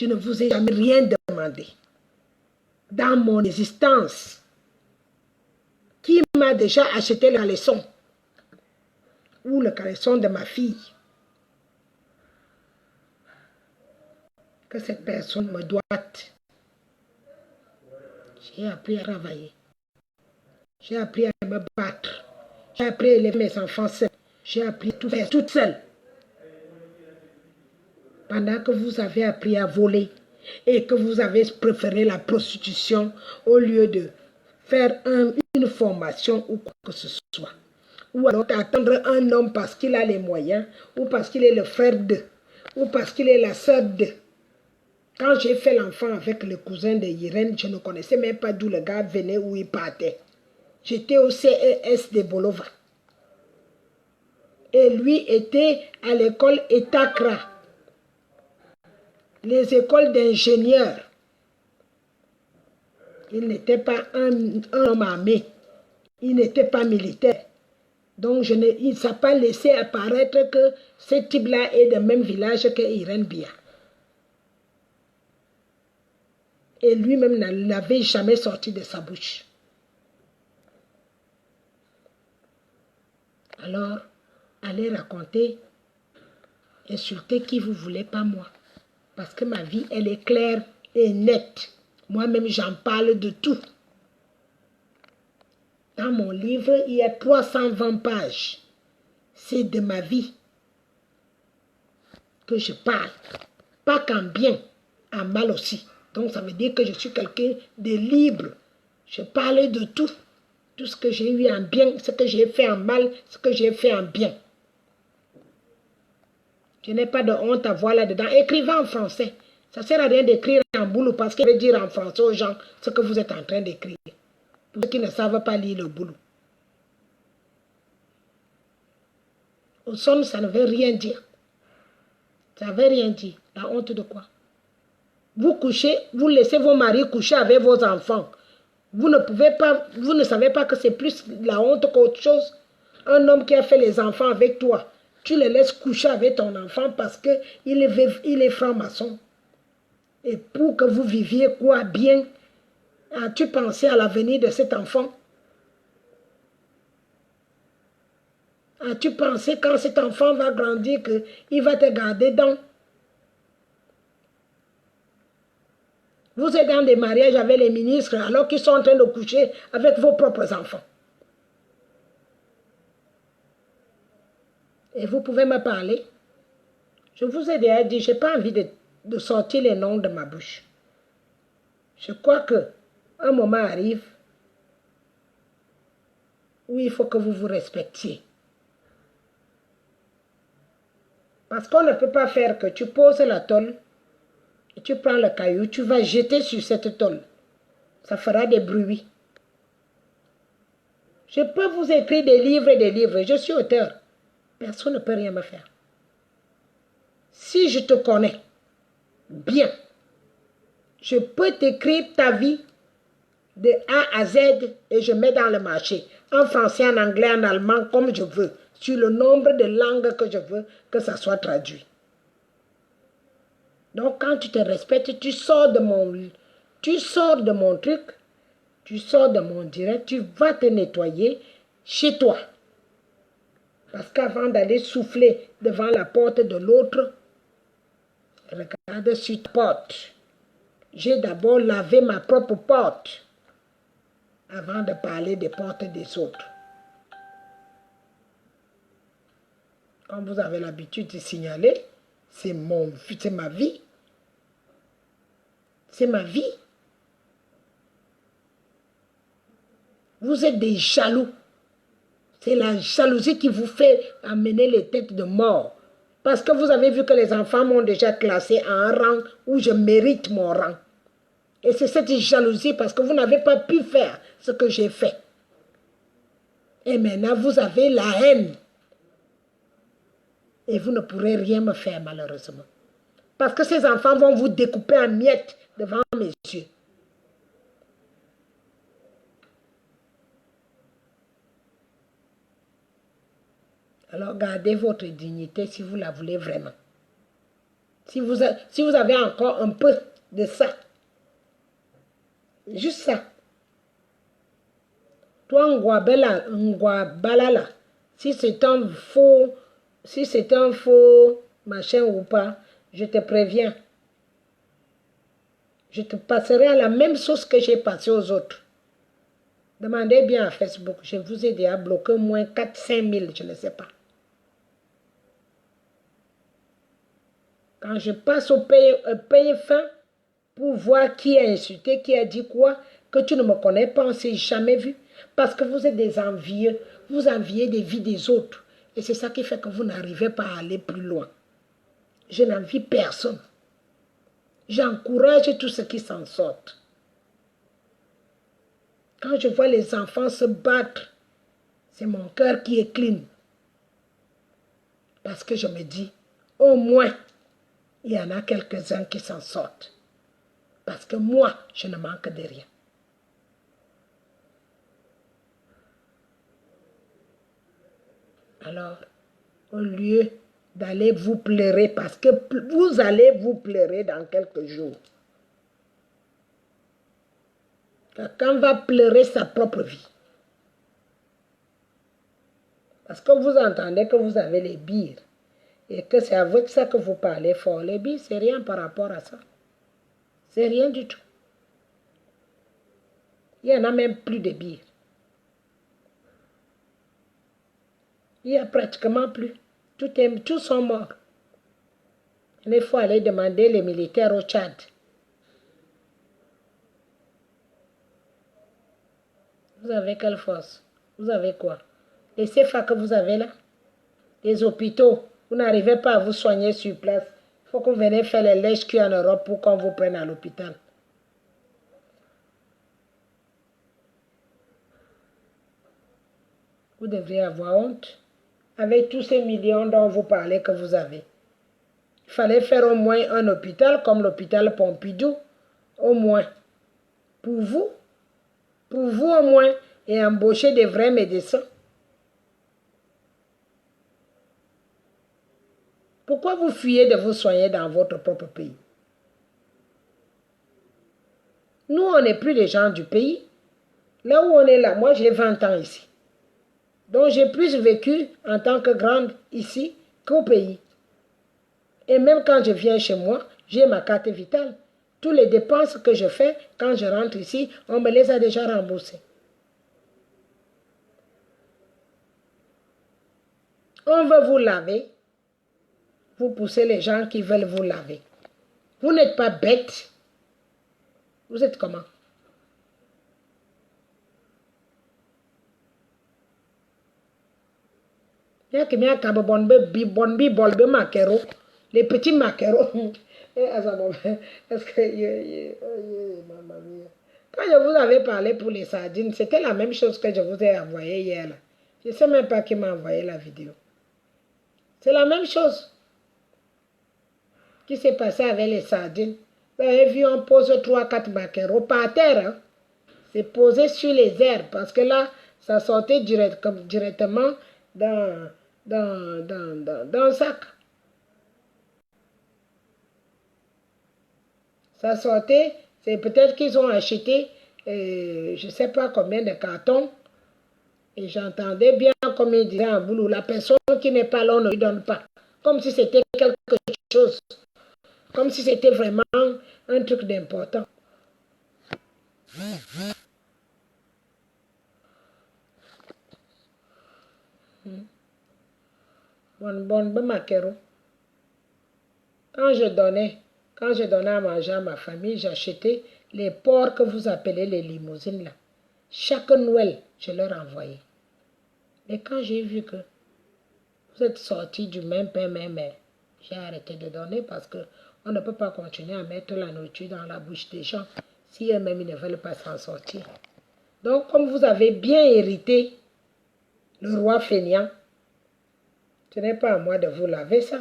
ne vous ai jamais rien demandé. Dans mon existence, qui m'a déjà acheté le caleçon ou le caleçon de ma fille? Que cette personne me doit. J'ai appris à travailler. J'ai appris à me battre. J'ai appris à élever mes enfants seuls. J'ai appris à tout faire toute seule. Pendant que vous avez appris à voler et que vous avez préféré la prostitution au lieu de faire une formation ou quoi que ce soit. Ou alors attendre un homme parce qu'il a les moyens, ou parce qu'il est le frère d'eux, ou parce qu'il est la sœur d'eux. Quand j'ai fait l'enfant avec le cousin de Irène, je ne connaissais même pas d'où le gars venait ou il partait. J'étais au CES de Bolova. Et lui était à l'école Etakra. Les écoles d'ingénieurs. Il n'était pas un homme armé. Il n'était pas militaire. Donc il ne s'est pas laissé apparaître que ce type-là est du même village que Irène Bia. Et lui-même ne l'avait jamais sorti de sa bouche. Alors, allez raconter, insulter qui vous voulez, pas moi. Parce que ma vie, elle est claire et nette. Moi-même, j'en parle de tout. Dans mon livre, il y a 320 pages. C'est de ma vie que je parle. Pas qu'en bien, en mal aussi. Donc, ça veut dire que je suis quelqu'un de libre. Je parle de tout. Tout ce que j'ai eu en bien, ce que j'ai fait en mal, ce que j'ai fait en bien. Je n'ai pas de honte à voir là-dedans. Écrivez en français. Ça ne sert à rien d'écrire en boulot parce qu'il veut dire en français aux gens ce que vous êtes en train d'écrire. Pour ceux qui ne savent pas lire le boulot. Au son, ça ne veut rien dire. Ça ne veut rien dire. La honte de quoi? Vous couchez, vous laissez vos maris coucher avec vos enfants. Vous ne savez pas que c'est plus la honte qu'autre chose. Un homme qui a fait les enfants avec toi, tu le laisses coucher avec ton enfant parce qu'il est franc-maçon. Et pour que vous viviez quoi bien, as-tu pensé à l'avenir de cet enfant? As-tu pensé quand cet enfant va grandir qu'il va te garder dans? Vous êtes dans des mariages avec les ministres alors qu'ils sont en train de coucher avec vos propres enfants. Et vous pouvez me parler. Je vous ai déjà dit, je n'ai pas envie de sortir les noms de ma bouche. Je crois qu'un moment arrive où il faut que vous vous respectiez. Parce qu'on ne peut pas faire que tu poses la tôle, et tu prends le caillou, tu vas jeter sur cette tôle. Ça fera des bruits. Je peux vous écrire des livres et des livres. Je suis auteur. Personne ne peut rien me faire. Si je te connais bien, je peux t'écrire ta vie de A à Z et je mets dans le marché. En français, en anglais, en allemand, comme je veux. Sur le nombre de langues que je veux que ça soit traduit. Donc, quand tu te respectes, tu sors de mon truc, tu sors de mon direct, tu vas te nettoyer chez toi. Parce qu'avant d'aller souffler devant la porte de l'autre, regarde sur ta porte. J'ai d'abord lavé ma propre porte avant de parler des portes des autres. Comme vous avez l'habitude de signaler, c'est ma vie. C'est ma vie. Vous êtes des jaloux. C'est la jalousie qui vous fait amener les têtes de mort. Parce que vous avez vu que les enfants m'ont déjà classé à un rang où je mérite mon rang. Et c'est cette jalousie parce que vous n'avez pas pu faire ce que j'ai fait. Et maintenant, vous avez la haine. Et vous ne pourrez rien me faire, malheureusement. Parce que ces enfants vont vous découper en miettes devant mes yeux. Alors, gardez votre dignité si vous la voulez vraiment. Si vous avez encore un peu de ça. Juste ça. Toi, Ngwabalala, si c'est un faux machin ou pas, je te préviens. Je te passerai à la même chose que j'ai passé aux autres. Demandez bien à Facebook. Je vous ai déjà bloqué moins 4-5 000, je ne sais pas. Quand je passe au pays fin pour voir qui a insulté, qui a dit quoi, que tu ne me connais pas, on ne s'est jamais vu. Parce que vous êtes des envieux. Vous enviez des vies des autres. Et c'est ça qui fait que vous n'arrivez pas à aller plus loin. Je n'envie personne. J'encourage tous ceux qui s'en sortent. Quand je vois les enfants se battre, c'est mon cœur qui est clean. Parce que je me dis, au moins, il y en a quelques-uns qui s'en sortent. Parce que moi, je ne manque de rien. Alors, au lieu d'aller vous pleurer, parce que vous allez vous pleurer dans quelques jours. Quelqu'un va pleurer sa propre vie. Parce que vous entendez que vous avez les bires. Et que c'est avec ça que vous parlez fort. Les bires, c'est rien par rapport à ça. C'est rien du tout. Il n'y en a même plus de bires. Il n'y a pratiquement plus. Tous sont morts. Il faut aller demander les militaires au Tchad. Vous avez quelle force? Vous avez quoi? Les CFA que vous avez là? Les hôpitaux, vous n'arrivez pas à vous soigner sur place. Il faut que vous veniez faire les lèches-cuits en Europe pour qu'on vous prenne à l'hôpital. Vous devriez avoir honte. Avec tous ces millions dont vous parlez que vous avez. Il fallait faire au moins un hôpital comme l'hôpital Pompidou. Au moins. Pour vous. Pour vous au moins. Et embaucher des vrais médecins. Pourquoi vous fuyez de vous soigner dans votre propre pays? Nous, on n'est plus des gens du pays. Là où on est là, moi j'ai 20 ans ici. Donc j'ai plus vécu en tant que grande ici qu'au pays. Et même quand je viens chez moi, j'ai ma carte vitale. Toutes les dépenses que je fais quand je rentre ici, on me les a déjà remboursées. On veut vous laver. Vous poussez les gens qui veulent vous laver. Vous n'êtes pas bête. Vous êtes comment? Les petits maquereaux. Est-ce que... Quand je vous avais parlé pour les sardines, c'était la même chose que je vous ai envoyé hier. Là. Je ne sais même pas qui m'a envoyé la vidéo. C'est la même chose qui s'est passé avec les sardines. Vous avez vu, on pose 3-4 maquereaux par terre. Hein? C'est posé sur les herbes parce que là, ça sortait directement dans un sac. Ça sortait, c'est peut-être qu'ils ont acheté, je ne sais pas combien de cartons. Et j'entendais bien comme il disait en boulot, la personne qui n'est pas là, on ne lui donne pas. Comme si c'était quelque chose. Comme si c'était vraiment un truc d'important. Bon maquereau. Quand je donnais à manger à ma famille, j'achetais les porcs que vous appelez les limousines là. Chaque Noël, je leur envoyais. Mais quand j'ai vu que vous êtes sortis du même pain, même mère, j'ai arrêté de donner parce qu'on ne peut pas continuer à mettre la nourriture dans la bouche des gens si eux-mêmes ils ne veulent pas s'en sortir. Donc, comme vous avez bien hérité le roi feignant. Ce n'est pas à moi de vous laver ça.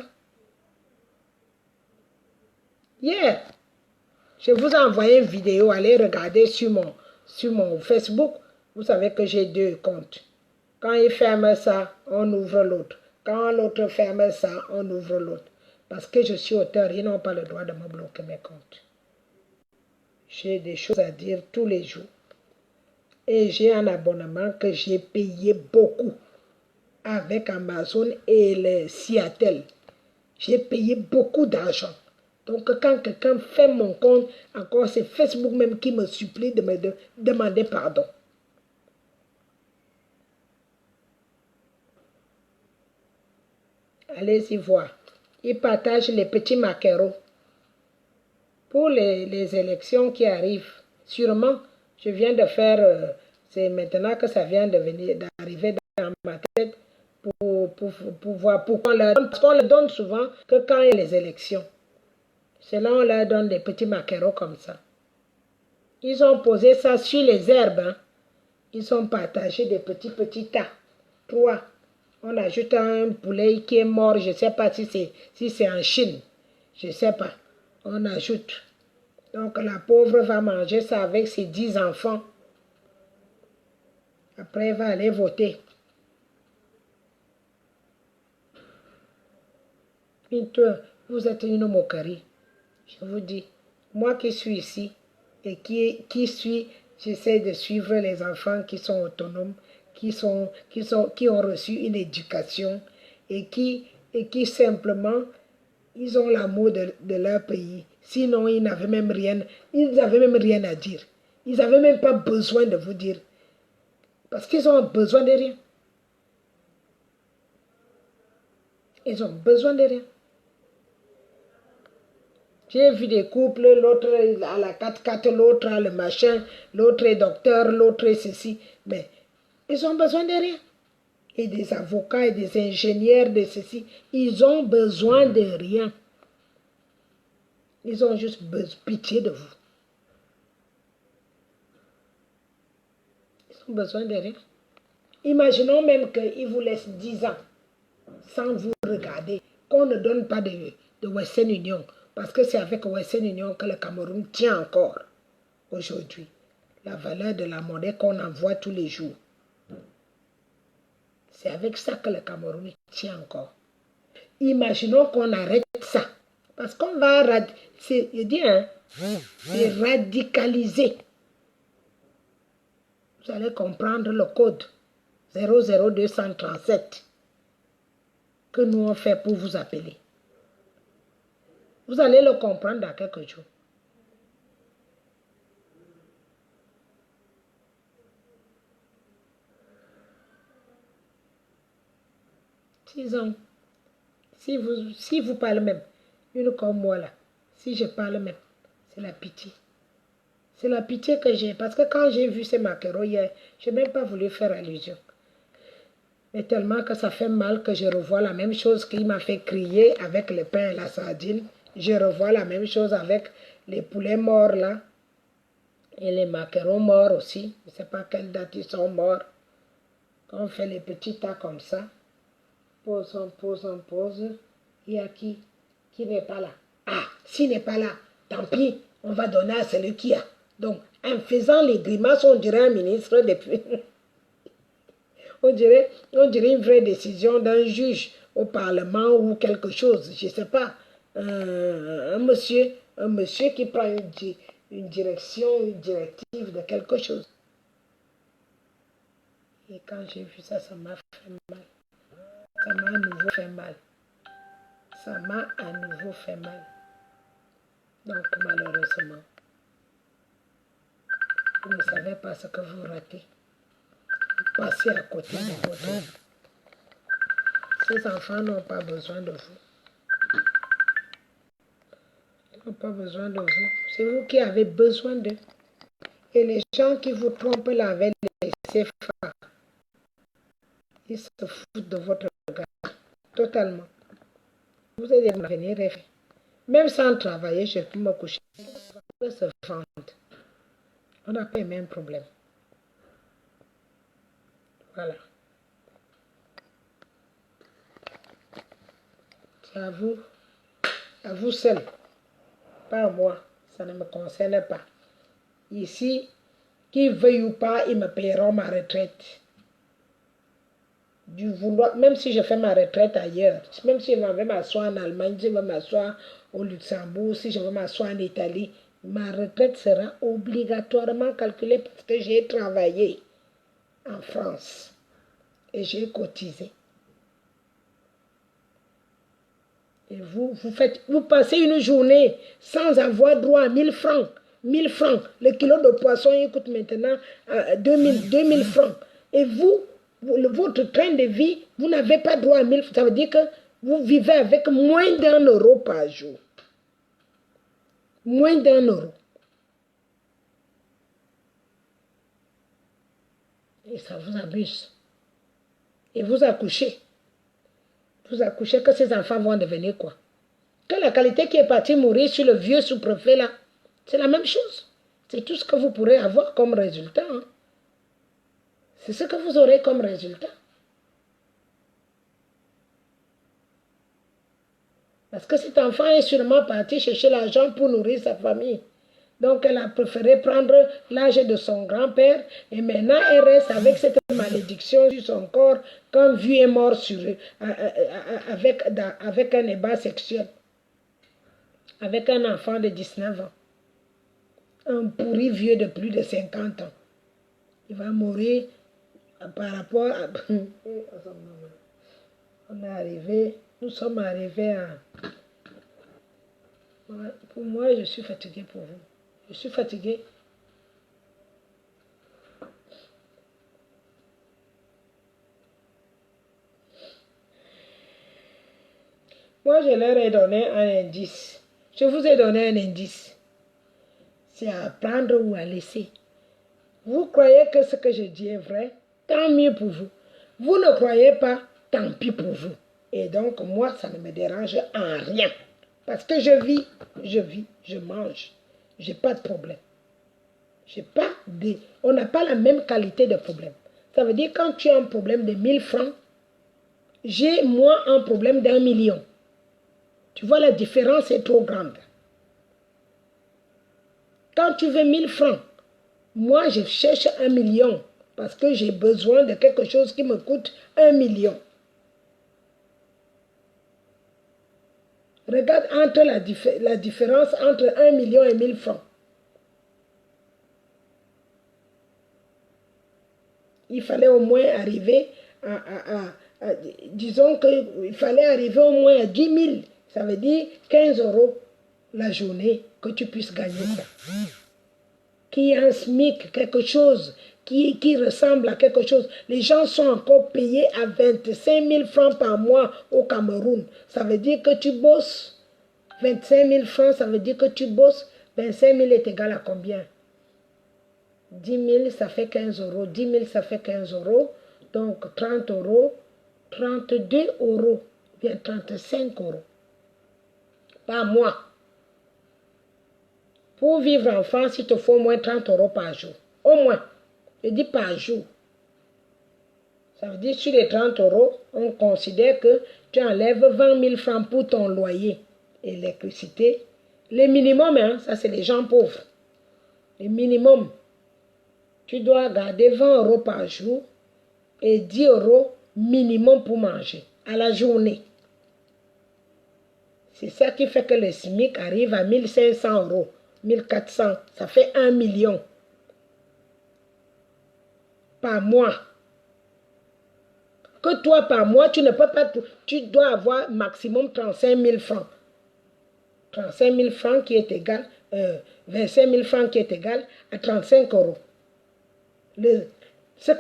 Hier, je vous ai envoyé une vidéo, allez regarder sur mon Facebook. Vous savez que j'ai 2 comptes. Quand il ferme ça, on ouvre l'autre. Quand l'autre ferme ça, on ouvre l'autre. Parce que je suis auteur, ils n'ont pas le droit de me bloquer mes comptes. J'ai des choses à dire tous les jours. Et j'ai un abonnement que j'ai payé beaucoup avec Amazon et le Seattle. J'ai payé beaucoup d'argent. Donc quand quelqu'un fait mon compte, encore c'est Facebook même qui me supplie de me demander pardon. Allez-y voir. Ils partagent les petits maquereaux pour les élections qui arrivent. Sûrement, je viens de faire, c'est maintenant que ça vient d'arriver dans ma tête pour voir pourquoi on leur donne. Parce qu'on leur donne souvent que quand il y a les élections. C'est là on leur donne des petits maquereaux comme ça. Ils ont posé ça sur les herbes. Hein. Ils ont partagé des petits tas. 3. On ajoute un poulet qui est mort. Je ne sais pas si c'est en Chine. Je ne sais pas. On ajoute. Donc la pauvre va manger ça avec ses 10 enfants. Après, elle va aller voter. Puis toi, vous êtes une moquerie. Je vous dis, moi qui suis ici et j'essaie de suivre les enfants qui sont autonomes, qui ont reçu une éducation et qui simplement, ils ont l'amour de leur pays. Sinon, ils n'avaient même rien à dire. Ils n'avaient même pas besoin de vous dire. Parce qu'ils ont besoin de rien. Ils ont besoin de rien. J'ai vu des couples, l'autre à la 4x4, l'autre a le machin, l'autre est docteur, l'autre est ceci. Mais ils ont besoin de rien. Et des avocats et des ingénieurs de ceci, ils ont besoin de rien. Ils ont juste pitié de vous. Ils ont besoin de rien. Imaginons même qu'ils vous laissent 10 ans sans vous regarder, qu'on ne donne pas de Western Union. Parce que c'est avec Western Union que le Cameroun tient encore aujourd'hui. La valeur de la monnaie qu'on envoie tous les jours. C'est avec ça que le Cameroun tient encore. Imaginons qu'on arrête ça. Parce qu'on va c'est radicaliser. Vous allez comprendre le code 00237 que nous on fait pour vous appeler. Vous allez le comprendre dans quelques jours. Disons, si vous parlez même, une comme moi là, si je parle même, c'est la pitié. C'est la pitié que j'ai. Parce que quand j'ai vu ces maquereaux hier, je n'ai même pas voulu faire allusion. Mais tellement que ça fait mal que je revois la même chose qu'il m'a fait crier avec le pain et la sardine. Je revois la même chose avec les poulets morts là. Et les maquereaux morts aussi. Je ne sais pas quelle date ils sont morts. Quand on fait les petits tas comme ça. Pose, on pose, on pose. Il y a qui n'est pas là. Ah, s'il n'est pas là, tant pis, on va donner à celui qui a. Donc, en faisant les grimaces, on dirait un ministre depuis... on dirait une vraie décision d'un juge au Parlement ou quelque chose. Je ne sais pas. Un monsieur qui prend une direction, une directive de quelque chose. Et quand j'ai vu ça, ça m'a fait mal. Ça m'a à nouveau fait mal. Ça m'a à nouveau fait mal. Donc, malheureusement, vous ne savez pas ce que vous ratez. Vous passez à côté de votre... Ces enfants n'ont pas besoin de vous. Ils n'ont pas besoin de vous. C'est vous qui avez besoin d'eux. Et les gens qui vous trompent là avec les CFA, ils se foutent de votre regard. Totalement. Vous allez venir rêver. Même sans travailler, je peux me coucher. On peut se vendre. On n'a pas les mêmes problèmes. Voilà. C'est à vous seul, pas à moi. Ça ne me concerne pas. Ici, qu'ils veuillent ou pas, ils me paieront ma retraite. Du vouloir, même si je fais ma retraite ailleurs, même si je vais m'asseoir en Allemagne, si je vais m'asseoir au Luxembourg, si je vais m'asseoir en Italie, ma retraite sera obligatoirement calculée parce que j'ai travaillé en France et j'ai cotisé. Et vous passez une journée sans avoir droit à 1000 francs. 1000 francs. Le kilo de poisson, il coûte maintenant 2000 francs. Et votre train de vie, vous n'avez pas droit à 1000 francs. Ça veut dire que vous vivez avec moins d'1 € par jour. Moins d'1 €. Et ça vous abuse. Et vous accouchez. Vous accouchez que ces enfants vont devenir quoi? Que la qualité qui est partie mourir sur le vieux sous-préfet là, c'est la même chose. C'est tout ce que vous pourrez avoir comme résultat. Hein. C'est ce que vous aurez comme résultat. Parce que cet enfant est sûrement parti chercher l'argent pour nourrir sa famille. Donc elle a préféré prendre l'âge de son grand-père et maintenant elle reste avec cette malédiction sur son corps qu'un vieux est mort avec un ébat sexuel. Avec un enfant de 19 ans. Un pourri vieux de plus de 50 ans. Il va mourir par rapport à... Nous sommes arrivés à... Pour moi, je suis fatigué pour vous. Je suis fatigué. Moi, je leur ai donné un indice. Je vous ai donné un indice. C'est à prendre ou à laisser. Vous croyez que ce que je dis est vrai? Tant mieux pour vous. Vous ne croyez pas? Tant pis pour vous. Et donc, moi, ça ne me dérange en rien. Parce que je mange. Je n'ai pas de problème. On n'a pas la même qualité de problème. Ça veut dire quand tu as un problème de 1000 francs, j'ai moi un problème d'1 million. Tu vois, la différence est trop grande. Quand tu veux 1000 francs, moi je cherche 1 million parce que j'ai besoin de quelque chose qui me coûte 1 million. Regarde entre la différence entre 1 million et 1000 francs. Il fallait au moins arriver disons qu'il fallait arriver au moins à 10 000. Ça veut dire 15 € la journée que tu puisses gagner ça. Qui est un SMIC, quelque chose qui ressemble à quelque chose. Les gens sont encore payés à 25 000 francs par mois au Cameroun. Ça veut dire que tu bosses 25 000 francs, ça veut dire que tu bosses 25 000 est égal à combien? 10 000, ça fait 15 €. 10 000, ça fait 15 €. Donc 30 €, 32 €, bien 35 € par mois. Pour vivre en France, il te faut au moins 30 € par jour. Au moins. Je dis par jour. Ça veut dire sur les 30 €, on considère que tu enlèves 20 000 francs pour ton loyer et l'électricité. Le minimum, hein, ça c'est les gens pauvres. Le minimum. Tu dois garder 20 € par jour et 10 € minimum pour manger à la journée. C'est ça qui fait que le SMIC arrive à 1500 €, 1400, ça fait 1 million par mois. Que toi par mois, tu ne peux pas, tu dois avoir maximum 35 000 francs. 35 000 francs qui est égal, 25 000 francs qui est égal à 35 €. Ce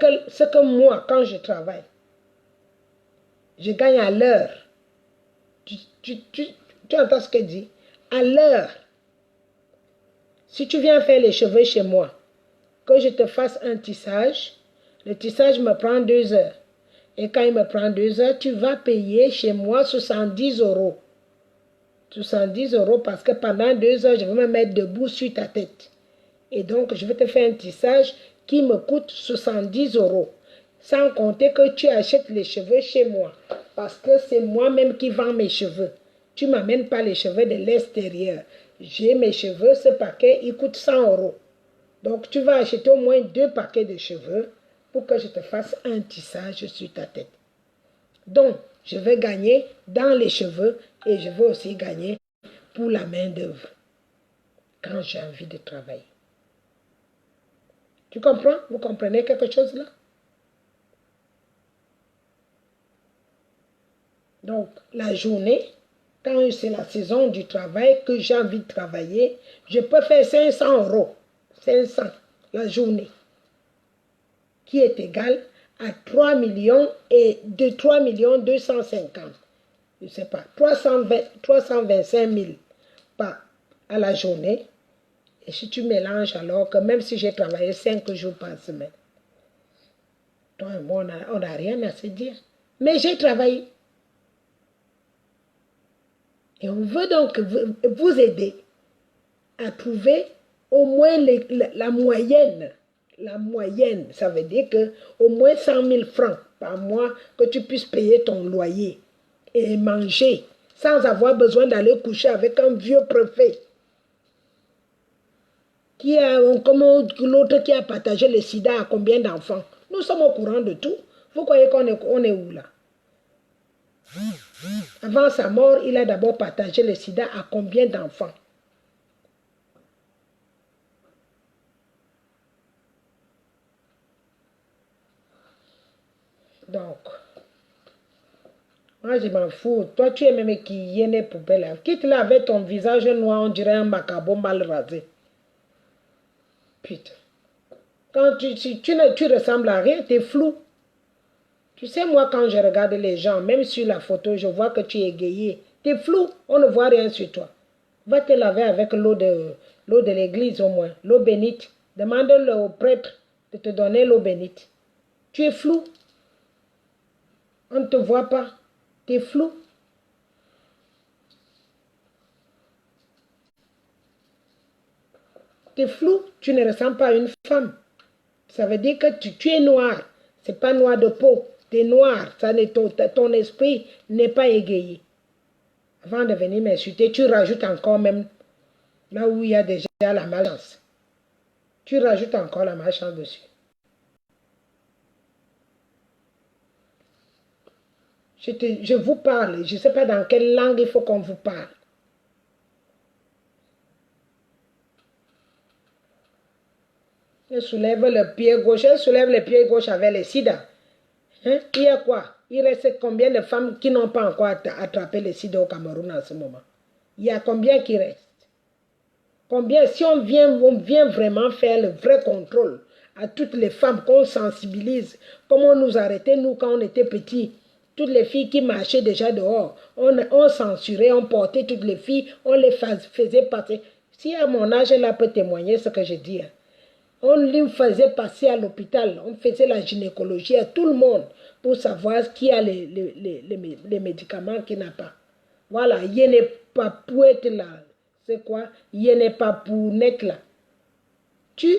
que moi, quand je travaille, je gagne à l'heure. Tu entends ce que je dis? À l'heure. Si tu viens faire les cheveux chez moi, que je te fasse un tissage, le tissage me prend 2 heures. Et quand il me prend 2 heures, tu vas payer chez moi 70 €. 70 € parce que pendant 2 heures, je vais me mettre debout sur ta tête. Et donc, je vais te faire un tissage qui me coûte 70 €. Sans compter que tu achètes les cheveux chez moi. Parce que c'est moi-même qui vends mes cheveux. Tu ne m'amènes pas les cheveux de l'extérieur. J'ai mes cheveux, ce paquet, il coûte 100 €. Donc, tu vas acheter au moins 2 paquets de cheveux pour que je te fasse un tissage sur ta tête. Donc, je vais gagner dans les cheveux et je vais aussi gagner pour la main-d'œuvre quand j'ai envie de travailler. Tu comprends? Vous comprenez quelque chose là? Donc, la journée, quand c'est la saison du travail, que j'ai envie de travailler, je peux faire 500 €. 500 la journée. Qui est égal à 3 millions et de 3 250. Je ne sais pas. 325 000 à la journée. Et si tu mélanges alors que même si j'ai travaillé 5 jours par semaine, toi et moi, on n'a rien à se dire. Mais j'ai travaillé. Et on veut donc vous aider à trouver au moins la moyenne. La moyenne, ça veut dire que au moins 100 000 francs par mois que tu puisses payer ton loyer et manger sans avoir besoin d'aller coucher avec un vieux préfet qui a, comme l'autre qui a partagé le sida à combien d'enfants. Nous sommes au courant de tout. Vous croyez qu'on est où là? Avant sa mort, il a d'abord partagé le sida à combien d'enfants? Donc, moi je m'en fous. Toi tu es même qui y est poubelle. Quitte là avec ton visage noir, on dirait un macabo mal rasé. Putain. Quand tu ressembles à rien, tu es flou. Tu sais, moi quand je regarde les gens, même sur la photo, je vois que tu es égayé. Tu es flou, on ne voit rien sur toi. Va te laver avec l'eau de l'église au moins, l'eau bénite. Demande au prêtre de te donner l'eau bénite. Tu es flou. On ne te voit pas. Tu es flou. Tu es flou. Tu ne ressembles pas à une femme. Ça veut dire que tu es noir. Ce n'est pas noir de peau. Tu es noir. Ton esprit n'est pas égayé. Avant de venir m'insulter, tu rajoutes encore même là où il y a déjà la malchance. Tu rajoutes encore la malchance dessus. Je vous parle. Je ne sais pas dans quelle langue il faut qu'on vous parle. Elle soulève le pied gauche. Elle soulève le pied gauche avec le sida. Hein? Il y a quoi? Il reste combien de femmes qui n'ont pas encore attrapé le sida au Cameroun en ce moment? Il y a combien qui restent? Combien? Si on vient vraiment faire le vrai contrôle à toutes les femmes, qu'on sensibilise, comme on nous arrêtait nous quand on était petits. Toutes les filles qui marchaient déjà dehors, on censurait, on portait toutes les filles, on les faisait passer. Si à mon âge, elle peut témoigner ce que je dis. On les faisait passer à l'hôpital, on faisait la gynécologie à tout le monde pour savoir qui a les médicaments, qui n'a pas. Voilà, il n'est pas pour être là. C'est quoi? Il n'est pas pour naître là. Tu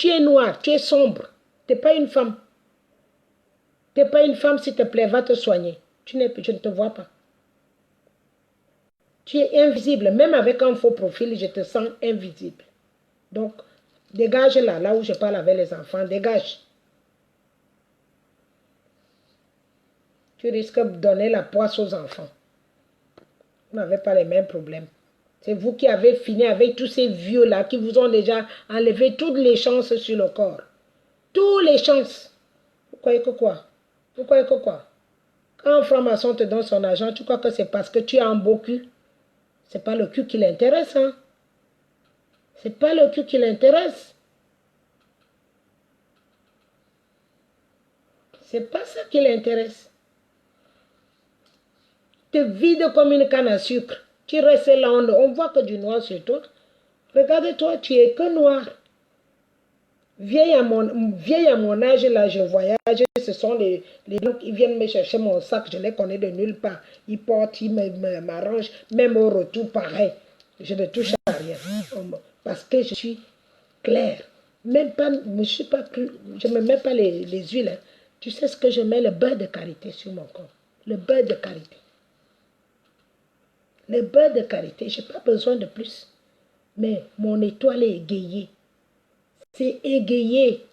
es noir, tu es sombre. Tu n'es pas une femme. Tu n'es pas une femme, s'il te plaît, va te soigner. Je ne te vois pas. Tu es invisible. Même avec un faux profil, je te sens invisible. Donc, dégage là où je parle avec les enfants. Dégage. Tu risques de donner la poisse aux enfants. Vous n'avez pas les mêmes problèmes. C'est vous qui avez fini avec tous ces vieux-là qui vous ont déjà enlevé toutes les chances sur le corps. Toutes les chances. Vous croyez que quoi? Vous croyez que quoi? Quand un franc-maçon te donne son argent, tu crois que c'est parce que tu as un beau cul? Ce n'est pas le cul qui l'intéresse. Hein? Ce n'est pas le cul qui l'intéresse. Ce n'est pas ça qui l'intéresse. Tu te vides comme une canne à sucre. Tu restes là, on voit que du noir sur toi. Regarde-toi, tu es que noir. Vieille à mon âge, là, je voyage. Ce sont les gens qui viennent me chercher mon sac. Je les connais de nulle part. Ils portent, ils m'arrangent. Même au retour, pareil. Je ne touche à rien. Parce que je suis claire. Même pas, je ne me mets pas les huiles. Hein. Tu sais ce que je mets? Le beurre de karité sur mon corps. Le beurre de karité. Le beurre de karité, je n'ai pas besoin de plus. Mais mon étoile est égayée. C'est égayé.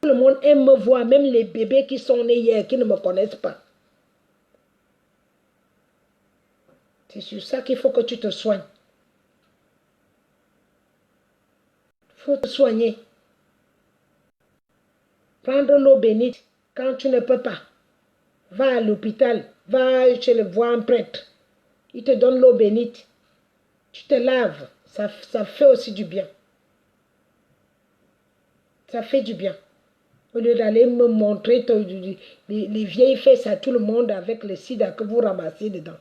Tout le monde aime me voir, même les bébés qui sont nés hier, qui ne me connaissent pas. C'est sur ça qu'il faut que tu te soignes. Il faut te soigner. Prendre l'eau bénite quand tu ne peux pas. Va à l'hôpital, va chez le voir un prêtre. Il te donne l'eau bénite. Tu te laves. Ça fait aussi du bien. Ça fait du bien. Au lieu d'aller me montrer les vieilles fesses à tout le monde avec le sida que vous ramassez dedans.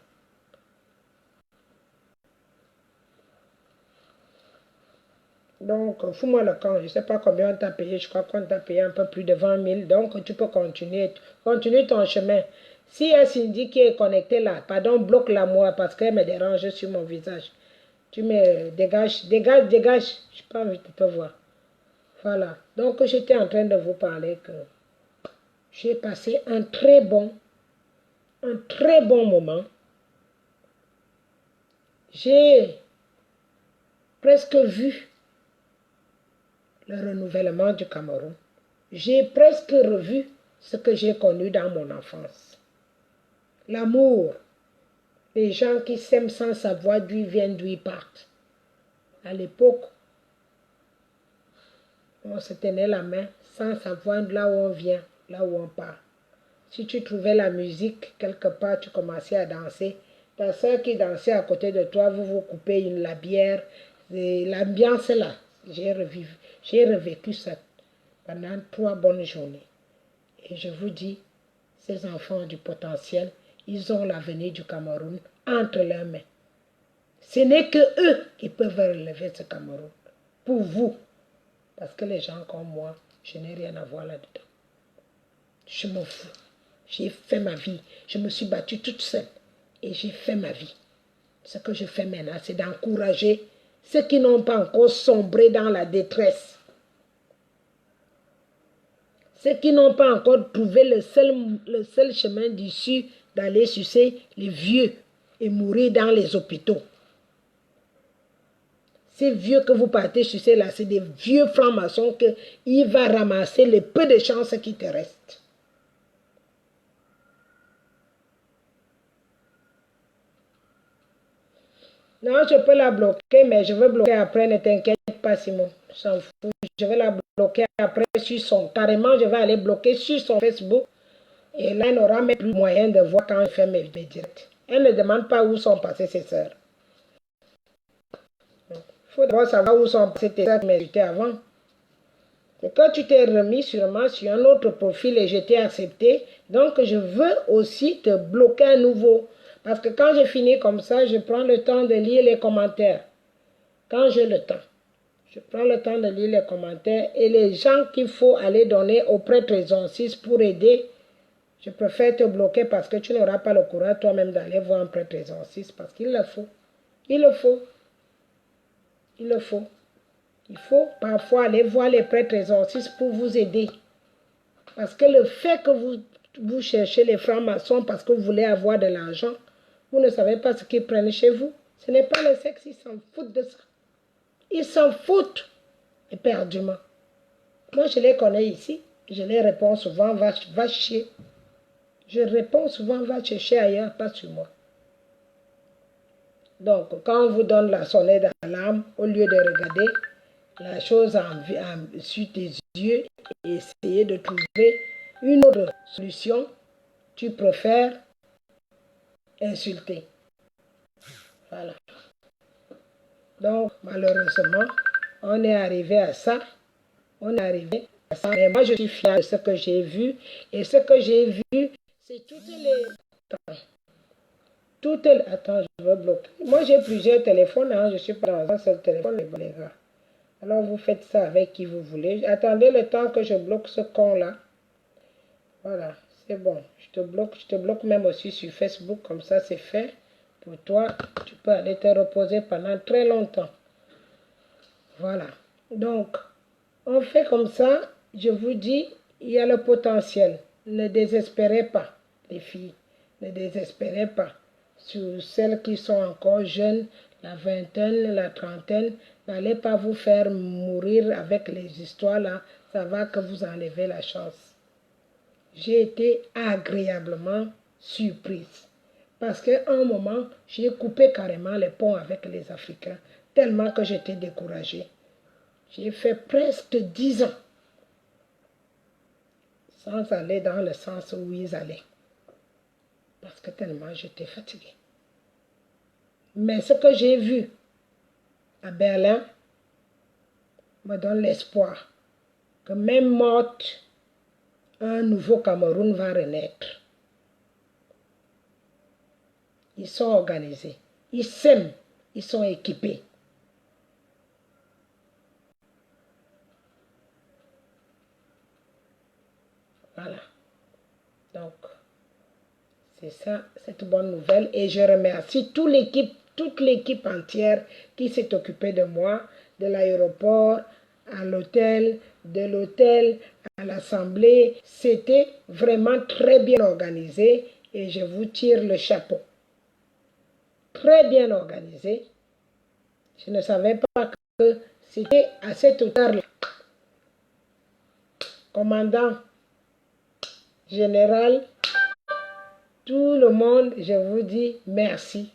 Donc, fous-moi le camp. Je ne sais pas combien on t'a payé. Je crois qu'on t'a payé un peu plus de 20 000. Donc, tu peux continuer. Continue ton chemin. Si y a Cindy qui est connectée là, pardon, bloque-la moi parce qu'elle me dérange sur mon visage. Tu me dégages, dégage. Je n'ai pas envie de te voir. Voilà. Donc, j'étais en train de vous parler que j'ai passé un très bon moment. J'ai presque vu le renouvellement du Cameroun. J'ai presque revu ce que j'ai connu dans mon enfance. L'amour, les gens qui s'aiment sans savoir d'où ils viennent, d'où ils partent. À l'époque, on se tenait la main sans savoir de là où on vient, là où on part. Si tu trouvais la musique, quelque part, tu commençais à danser. Ta soeur qui dansait à côté de toi, vous vous coupez la bière. L'ambiance là, j'ai revécu ça pendant 3 bonnes journées. Et je vous dis, ces enfants ont du potentiel. Ils ont l'avenir du Cameroun entre leurs mains. Ce n'est que eux qui peuvent relever ce Cameroun. Pour vous. Parce que les gens comme moi, je n'ai rien à voir là-dedans. Je m'en fous. J'ai fait ma vie. Je me suis battue toute seule. Et j'ai fait ma vie. Ce que je fais maintenant, c'est d'encourager ceux qui n'ont pas encore sombré dans la détresse. Ceux qui n'ont pas encore trouvé le seul chemin d'issue d'aller sucer les vieux et mourir dans les hôpitaux. Ces vieux que vous partez sucer là, c'est des vieux francs-maçons qu'il va ramasser le peu de chances qui te restent. Non, je peux la bloquer, mais je veux bloquer après, ne t'inquiète pas Simon, je s'en fous. Je vais la bloquer après carrément je vais aller bloquer sur son Facebook. Et là, elle n'aura même plus moyen de voir quand elle fait mes directs. Elle ne demande pas où sont passées ses sœurs. Il faut d'abord savoir où sont passées tes sœurs qui m'invitaient avant. C'est quand tu t'es remis sûrement sur un autre profil et je t'ai accepté. Donc, je veux aussi te bloquer à nouveau. Parce que quand je finis comme ça, je prends le temps de lire les commentaires. Quand j'ai le temps. Je prends le temps de lire les commentaires. Et les gens qu'il faut aller donner au prêtre exorciste pour aider, je préfère te bloquer parce que tu n'auras pas le courage toi-même d'aller voir un prêtre exorciste. Parce qu'il le faut. Il le faut. Il le faut. Il faut parfois aller voir les prêtres exorcistes pour vous aider. Parce que le fait que vous cherchez les francs-maçons parce que vous voulez avoir de l'argent, vous ne savez pas ce qu'ils prennent chez vous. Ce n'est pas le sexe, ils s'en foutent de ça. Ils s'en foutent éperdument. Moi, je les connais ici. Je les réponds souvent, va chier. Je réponds souvent, va chercher ailleurs, pas sur moi. Donc, quand on vous donne la sonnette d'alarme, au lieu de regarder la chose sur tes yeux et essayer de trouver une autre solution, tu préfères insulter. Voilà. Donc, malheureusement, on est arrivé à ça. On est arrivé à ça. Mais moi, je suis fière de ce que j'ai vu. Et ce que j'ai vu, c'est toutes les... Attends, je veux bloquer. Moi, j'ai plusieurs téléphones. Hein. Je ne suis pas dans un seul téléphone, les gars. Alors, vous faites ça avec qui vous voulez. Attendez le temps que je bloque ce con-là. Voilà, c'est bon. Je te bloque même aussi sur Facebook. Comme ça, c'est fait. Pour toi, tu peux aller te reposer pendant très longtemps. Voilà. Donc, on fait comme ça. Je vous dis, il y a le potentiel. Ne désespérez pas, les filles. Ne désespérez pas. sur celles qui sont encore jeunes, la vingtaine, la trentaine. N'allez pas vous faire mourir avec les histoires là, ça va que vous enlevez la chance. J'ai été agréablement surprise. Parce qu'à un moment, j'ai coupé carrément les ponts avec les Africains, tellement que j'étais découragée. J'ai fait presque 10 ans sans aller dans le sens où ils allaient. Parce que tellement j'étais fatiguée. Mais ce que j'ai vu à Berlin me donne l'espoir que même morte, un nouveau Cameroun va renaître. Ils sont organisés, ils s'aiment, ils sont équipés. Voilà. Donc, c'est ça, cette bonne nouvelle. Et je remercie toute l'équipe entière qui s'est occupée de moi, de l'aéroport, à l'hôtel, de l'hôtel, à l'assemblée. C'était vraiment très bien organisé et je vous tire le chapeau. Très bien organisé. Je ne savais pas que c'était à cette hauteur-là. Commandant général, tout le monde, je vous dis merci.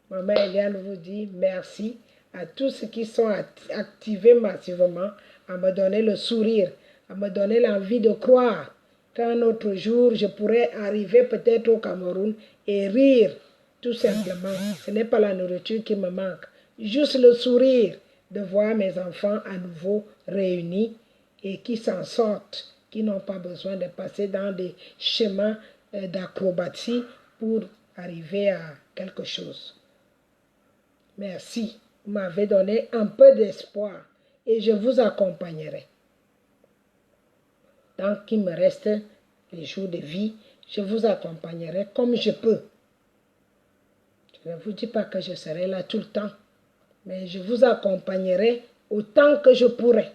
Maman Eliane vous dit merci à tous ceux qui sont activés massivement à me donner le sourire, à me donner l'envie de croire qu'un autre jour, je pourrais arriver peut-être au Cameroun et rire, tout simplement. Ce n'est pas la nourriture qui me manque, juste le sourire de voir mes enfants à nouveau réunis et qui s'en sortent, qui n'ont pas besoin de passer dans des chemins d'acrobatie pour arriver à quelque chose. Merci, vous m'avez donné un peu d'espoir et je vous accompagnerai. Tant qu'il me reste les jours de vie, je vous accompagnerai comme je peux. Je ne vous dis pas que je serai là tout le temps, mais je vous accompagnerai autant que je pourrai.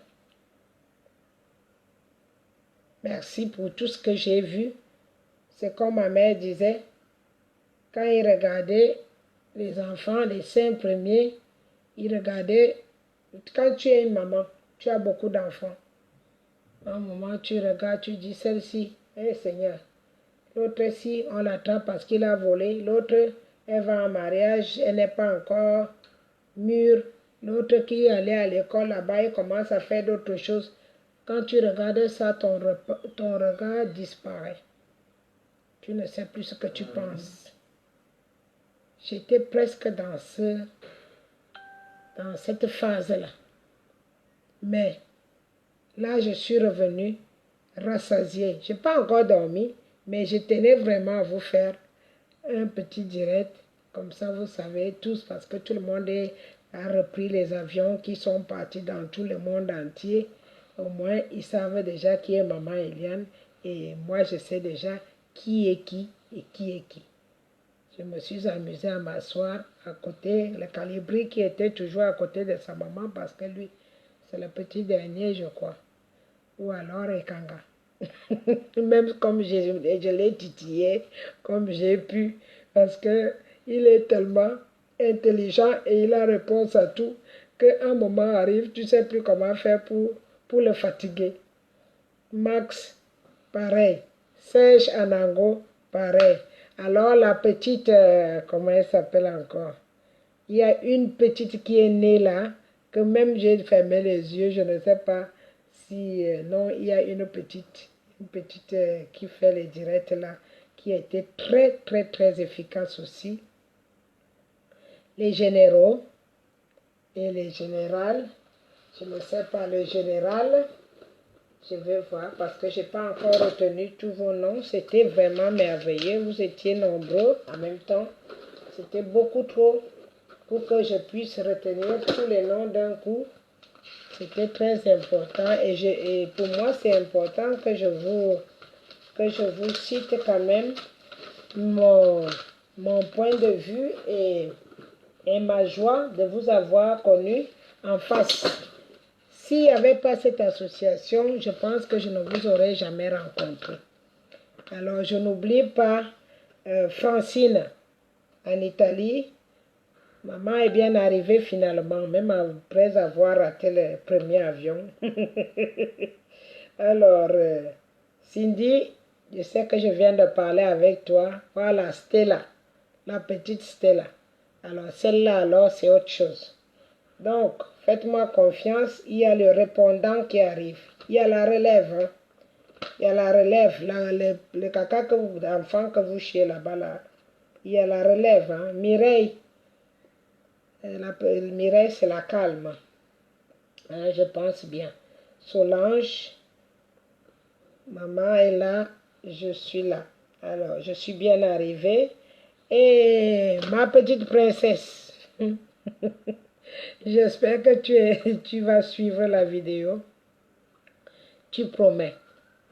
Merci pour tout ce que j'ai vu. C'est comme ma mère disait, quand il regardait les enfants, les 5 premiers, il regardait, quand tu es une maman, tu as beaucoup d'enfants. À un moment, tu regardes, tu dis, celle-ci, Seigneur. L'autre-ci, on l'attrape parce qu'il a volé. L'autre, elle va en mariage, elle n'est pas encore mûre. L'autre qui allait à l'école là-bas, il commence à faire d'autres choses. Quand tu regardes ça, ton regard disparaît. Tu ne sais plus ce que tu penses. J'étais presque dans cette phase-là. Mais là, je suis revenue rassasiée. Je n'ai pas encore dormi, mais je tenais vraiment à vous faire un petit direct. Comme ça, vous savez tous, parce que tout le monde a repris les avions qui sont partis dans tout le monde entier. Au moins, ils savent déjà qui est Maman Eliane. Et moi, je sais déjà qui est qui et qui est qui. Je me suis amusée à m'asseoir à côté, le Calibri qui était toujours à côté de sa maman parce que lui, c'est le petit dernier, je crois. Ou alors Ekanga. Même comme je l'ai titillé, comme j'ai pu, parce qu'il est tellement intelligent et il a réponse à tout, qu'à un moment arrive, tu ne sais plus comment faire pour le fatiguer. Max, pareil. Serge Anango, pareil. Alors la petite, comment elle s'appelle encore? Il y a une petite qui est née là, que même j'ai fermé les yeux, je ne sais pas si... non, il y a une petite qui fait les directs là, qui a été très, très, très efficace aussi. Les généraux et les générales, je ne sais pas, le général... Je vais voir parce que je n'ai pas encore retenu tous vos noms. C'était vraiment merveilleux. Vous étiez nombreux en même temps. C'était beaucoup trop pour que je puisse retenir tous les noms d'un coup. C'était très important. Et pour moi, c'est important que je vous cite quand même mon point de vue et ma joie de vous avoir connu en face. S'il n'y avait pas cette association, je pense que je ne vous aurais jamais rencontré. Alors, je n'oublie pas Francine, en Italie. Maman est bien arrivée finalement, même après avoir raté le premier avion. Alors, Cindy, je sais que je viens de parler avec toi. Voilà, Stella, la petite Stella. Alors, celle-là, alors, c'est autre chose. Donc, faites-moi confiance, il y a le répondant qui arrive. Il y a la relève, hein. Il y a la relève, le caca que vous, l'enfant que vous chiez là-bas, là. Il y a la relève, hein. Mireille, Mireille, c'est la calme. Hein, je pense bien. Solange, maman est là, je suis là. Alors, je suis bien arrivée. Et ma petite princesse, j'espère que tu vas suivre la vidéo. Tu promets.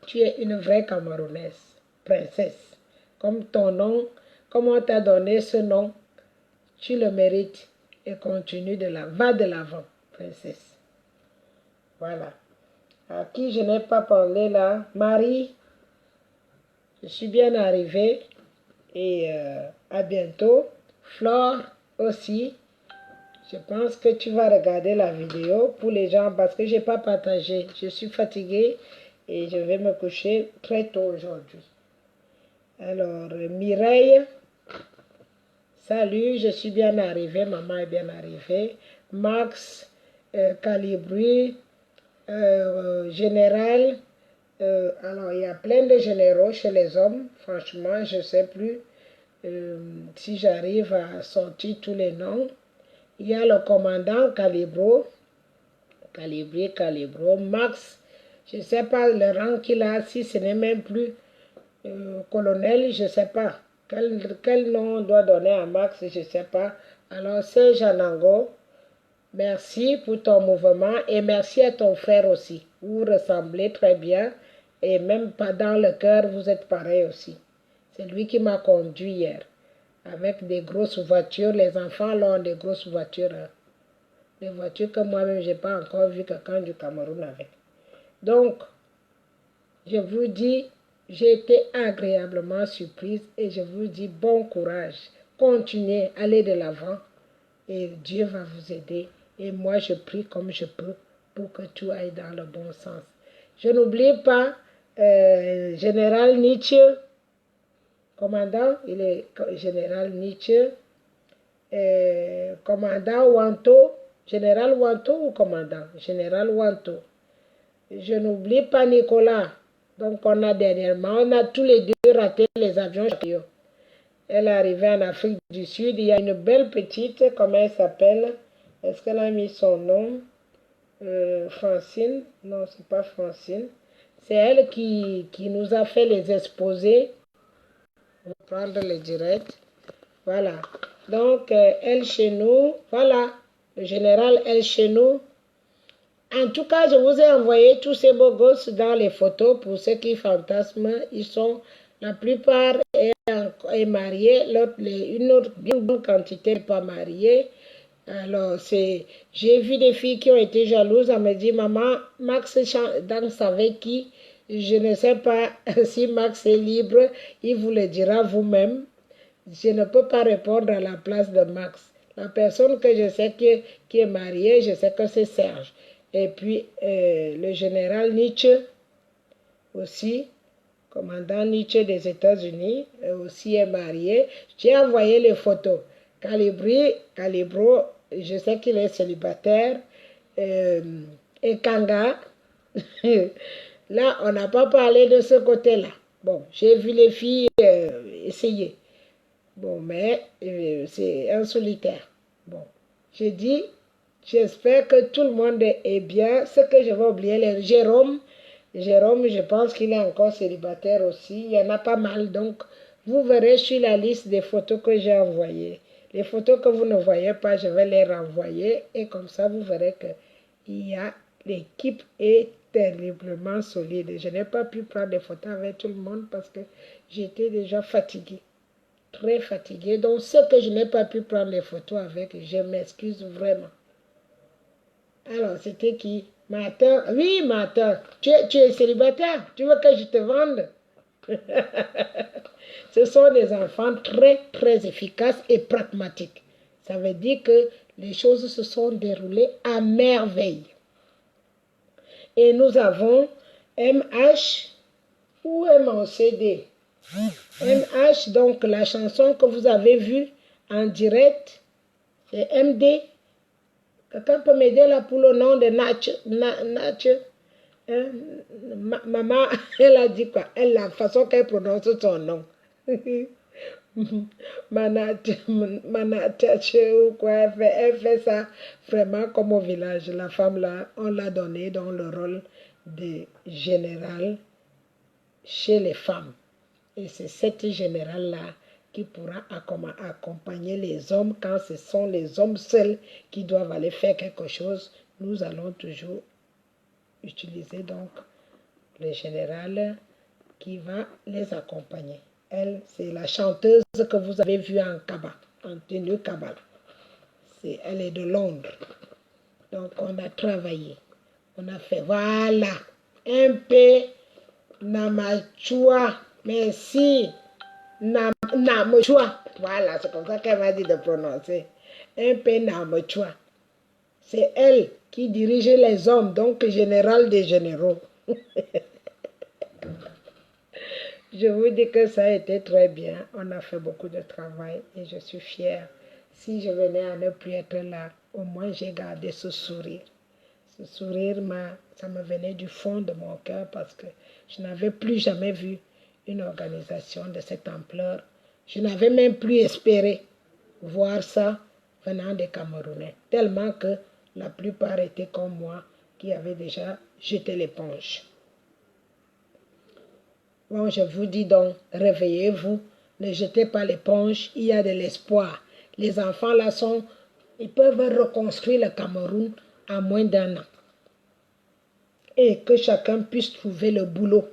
Tu es une vraie Camerounaise, princesse. Comme ton nom, comme on t'a donné ce nom, tu le mérites et continue va de l'avant, princesse. Voilà. À qui je n'ai pas parlé là, Marie, je suis bien arrivée et à bientôt. Flore aussi, je pense que tu vas regarder la vidéo pour les gens parce que je n'ai pas partagé. Je suis fatiguée et je vais me coucher très tôt aujourd'hui. Alors, Mireille, salut, je suis bien arrivée, maman est bien arrivée. Max, Calibri, Général, alors il y a plein de généraux chez les hommes, franchement, je ne sais plus si j'arrive à sortir tous les noms. Il y a le commandant Calibro, Calibro, Max, je ne sais pas le rang qu'il a, si ce n'est même plus colonel, je ne sais pas. Quel nom on doit donner à Max, je ne sais pas. Alors, c'est Janango. Merci pour ton mouvement et merci à ton frère aussi. Vous ressemblez très bien et même pas dans le cœur, vous êtes pareil aussi. C'est lui qui m'a conduit hier avec des grosses voitures. Les enfants là ont des grosses voitures. Hein. Des voitures que moi-même, je n'ai pas encore vu quelqu'un du Cameroun avec. Donc, je vous dis, j'ai été agréablement surprise et je vous dis bon courage. Continuez, allez de l'avant et Dieu va vous aider. Et moi, je prie comme je peux pour que tout aille dans le bon sens. Je n'oublie pas Général Nietzsche, commandant, il est Général Nietzsche, commandant Wanto, Général Wanto ou commandant? Général Wanto. Je n'oublie pas Nicolas. Donc, on a dernièrement, on a tous les deux raté les avions. Elle est arrivée en Afrique du Sud. Il y a une belle petite, comment elle s'appelle? Est-ce qu'elle a mis son nom? Francine? Non, c'est pas Francine. C'est elle qui nous a fait les exposés. On va prendre le direct. Voilà. Donc, elle chez nous. Voilà. Le général, elle chez nous. En tout cas, je vous ai envoyé tous ces beaux gosses dans les photos pour ceux qui fantasment. Ils sont, la plupart est mariée, une autre bien bonne quantité n'est pas mariée. Alors, j'ai vu des filles qui ont été jalouses. Elles me disent, maman, Max danse avec qui? Je ne sais pas si Max est libre. Il vous le dira vous-même. Je ne peux pas répondre à la place de Max. La personne que je sais qui est mariée, je sais que c'est Serge. Et puis, le général Nietzsche aussi, commandant Nietzsche des États-Unis, aussi est marié. J'ai envoyé les photos. Calibro, je sais qu'il est célibataire. Et Kanga, là, on n'a pas parlé de ce côté-là. Bon, j'ai vu les filles essayer. Bon, mais c'est un solitaire. Bon, j'ai dit, j'espère que tout le monde est bien. Ce que je vais oublier, Jérôme, je pense qu'il est encore célibataire aussi. Il y en a pas mal. Donc, vous verrez sur la liste des photos que j'ai envoyées. Les photos que vous ne voyez pas, je vais les renvoyer. Et comme ça, vous verrez que l'équipe est terriblement solide. Je n'ai pas pu prendre des photos avec tout le monde parce que j'étais déjà fatiguée. Très fatiguée. Donc, ce que je n'ai pas pu prendre les photos avec, je m'excuse vraiment. Alors, c'était qui? Martin. Oui, Martin. Tu es célibataire. Tu veux que je te vende? Ce sont des enfants très, très efficaces et pragmatiques. Ça veut dire que les choses se sont déroulées à merveille. Et nous avons MH ou MCD. MH, donc la chanson que vous avez vue en direct, c'est MD. Quelqu'un peut m'aider là pour le nom de Natch? Hein? Maman, elle a dit quoi? Elle, la façon qu'elle prononce son nom. Manatch ou quoi, elle fait ça vraiment comme au village. La femme là, on l'a donnée dans le rôle de général chez les femmes. Et c'est cette générale-là qui pourra accompagner les hommes quand ce sont les hommes seuls qui doivent aller faire quelque chose. Nous allons toujours utiliser donc le général qui va les accompagner. Elle, c'est la chanteuse que vous avez vue en Kaba, en tenue Kaba. Elle est de Londres. Donc on a travaillé. On a fait, voilà, un peu Namachua. Merci. Namachua. Voilà, c'est comme ça qu'elle m'a dit de prononcer. Un peu Namachua. C'est elle qui dirige les hommes, donc général des généraux. Je vous dis que ça a été très bien. On a fait beaucoup de travail et je suis fière. Si je venais à ne plus être là, au moins j'ai gardé ce sourire. Ce sourire, ça me venait du fond de mon cœur parce que je n'avais plus jamais vu une organisation de cette ampleur. Je n'avais même plus espéré voir ça venant des Camerounais, tellement que la plupart étaient comme moi qui avaient déjà jeté l'éponge. Bon, je vous dis donc, réveillez-vous, ne jetez pas l'éponge, il y a de l'espoir. Les enfants là ils peuvent reconstruire le Cameroun en moins d'1 an. Et que chacun puisse trouver le boulot.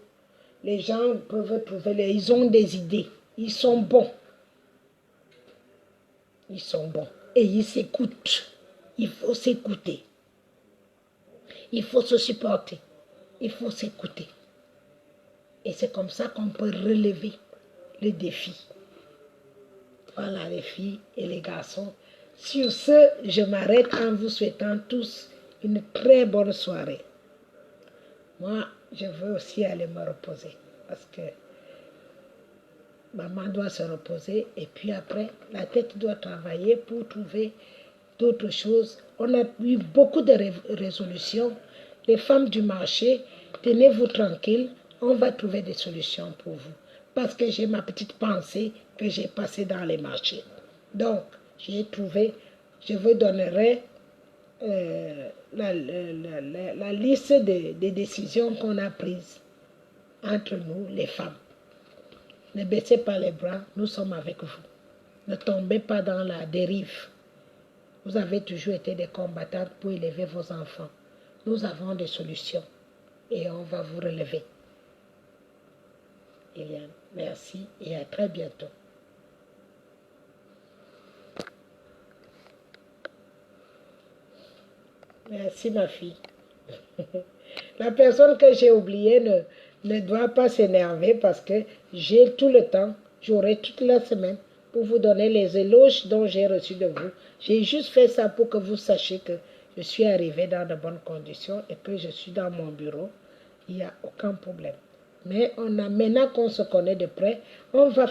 Les gens peuvent trouver, ils ont des idées, ils sont bons. Ils sont bons et ils s'écoutent. Il faut s'écouter. Il faut se supporter. Il faut s'écouter. Et c'est comme ça qu'on peut relever les défis. Voilà les filles et les garçons. Sur ce, je m'arrête en vous souhaitant tous une très bonne soirée. Moi, je veux aussi aller me reposer parce que maman doit se reposer et puis après, la tête doit travailler pour trouver d'autres choses. On a eu beaucoup de résolutions. Les femmes du marché, tenez-vous tranquille, on va trouver des solutions pour vous. Parce que j'ai ma petite pensée que j'ai passée dans les marchés. Donc, j'ai trouvé, je vous donnerai la liste des décisions qu'on a prises entre nous, les femmes. Ne baissez pas les bras, nous sommes avec vous. Ne tombez pas dans la dérive. Vous avez toujours été des combattantes pour élever vos enfants. Nous avons des solutions et on va vous relever. Eliane, merci et à très bientôt. Merci ma fille. La personne que j'ai oubliée ne doit pas s'énerver parce que j'ai tout le temps, j'aurai toute la semaine pour vous donner les éloges dont j'ai reçus de vous. J'ai juste fait ça pour que vous sachiez que je suis arrivée dans de bonnes conditions et que je suis dans mon bureau. Il n'y a aucun problème. Mais maintenant qu'on se connaît de près, on va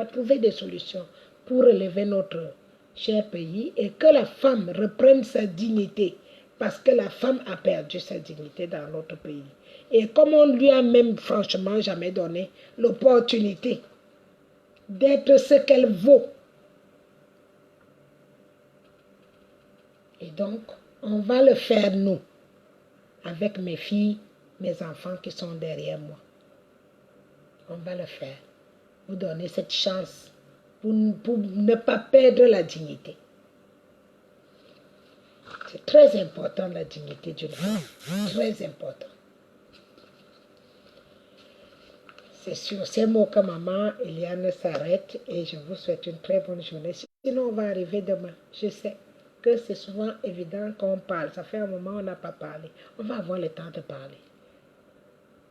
trouver des solutions pour relever notre cher pays et que la femme reprenne sa dignité. Parce que la femme a perdu sa dignité dans notre pays. Et comme on lui a même franchement jamais donné l'opportunité d'être ce qu'elle vaut. Et donc, on va le faire nous, avec mes filles, mes enfants qui sont derrière moi. On va le faire. Vous donner cette chance pour ne pas perdre la dignité. C'est très important la dignité d'une femme. Très important. C'est sur ces mots que maman Eliane s'arrête et je vous souhaite une très bonne journée. Sinon, on va arriver demain. Je sais que c'est souvent évident qu'on parle. Ça fait un moment qu'on n'a pas parlé. On va avoir le temps de parler.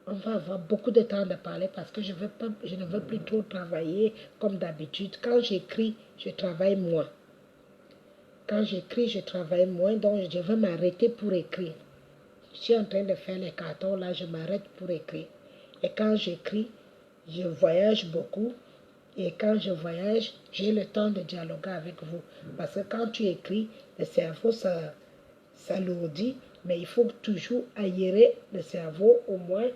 on va avoir beaucoup de temps de parler parce que je ne veux plus trop travailler comme d'habitude. Quand j'écris, je travaille moins. Quand j'écris, je travaille moins, donc je vais m'arrêter pour écrire. Je suis en train de faire les cartons, là, je m'arrête pour écrire. Et quand j'écris, je voyage beaucoup. Et quand je voyage, j'ai le temps de dialoguer avec vous. Parce que quand tu écris, le cerveau s'alourdit, mais il faut toujours aérer le cerveau au moins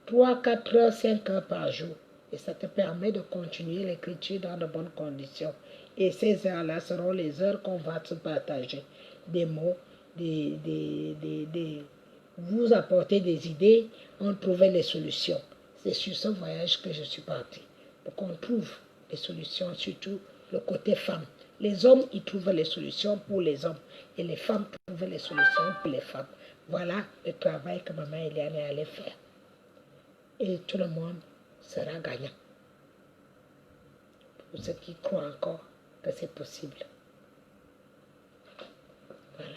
3, 4 heures, 5 heures par jour. Et ça te permet de continuer l'écriture dans de bonnes conditions. Et ces heures-là seront les heures qu'on va se partager. Des mots, vous apporter des idées, on trouvait les solutions. C'est sur ce voyage que je suis partie. Pour qu'on trouve les solutions, surtout le côté femme. Les hommes, ils trouvent les solutions pour les hommes. Et les femmes trouvent les solutions pour les femmes. Voilà le travail que maman Eliane est allée faire. Et tout le monde sera gagnant. Pour ceux qui croient encore que c'est possible. Voilà.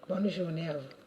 Bonne journée à vous.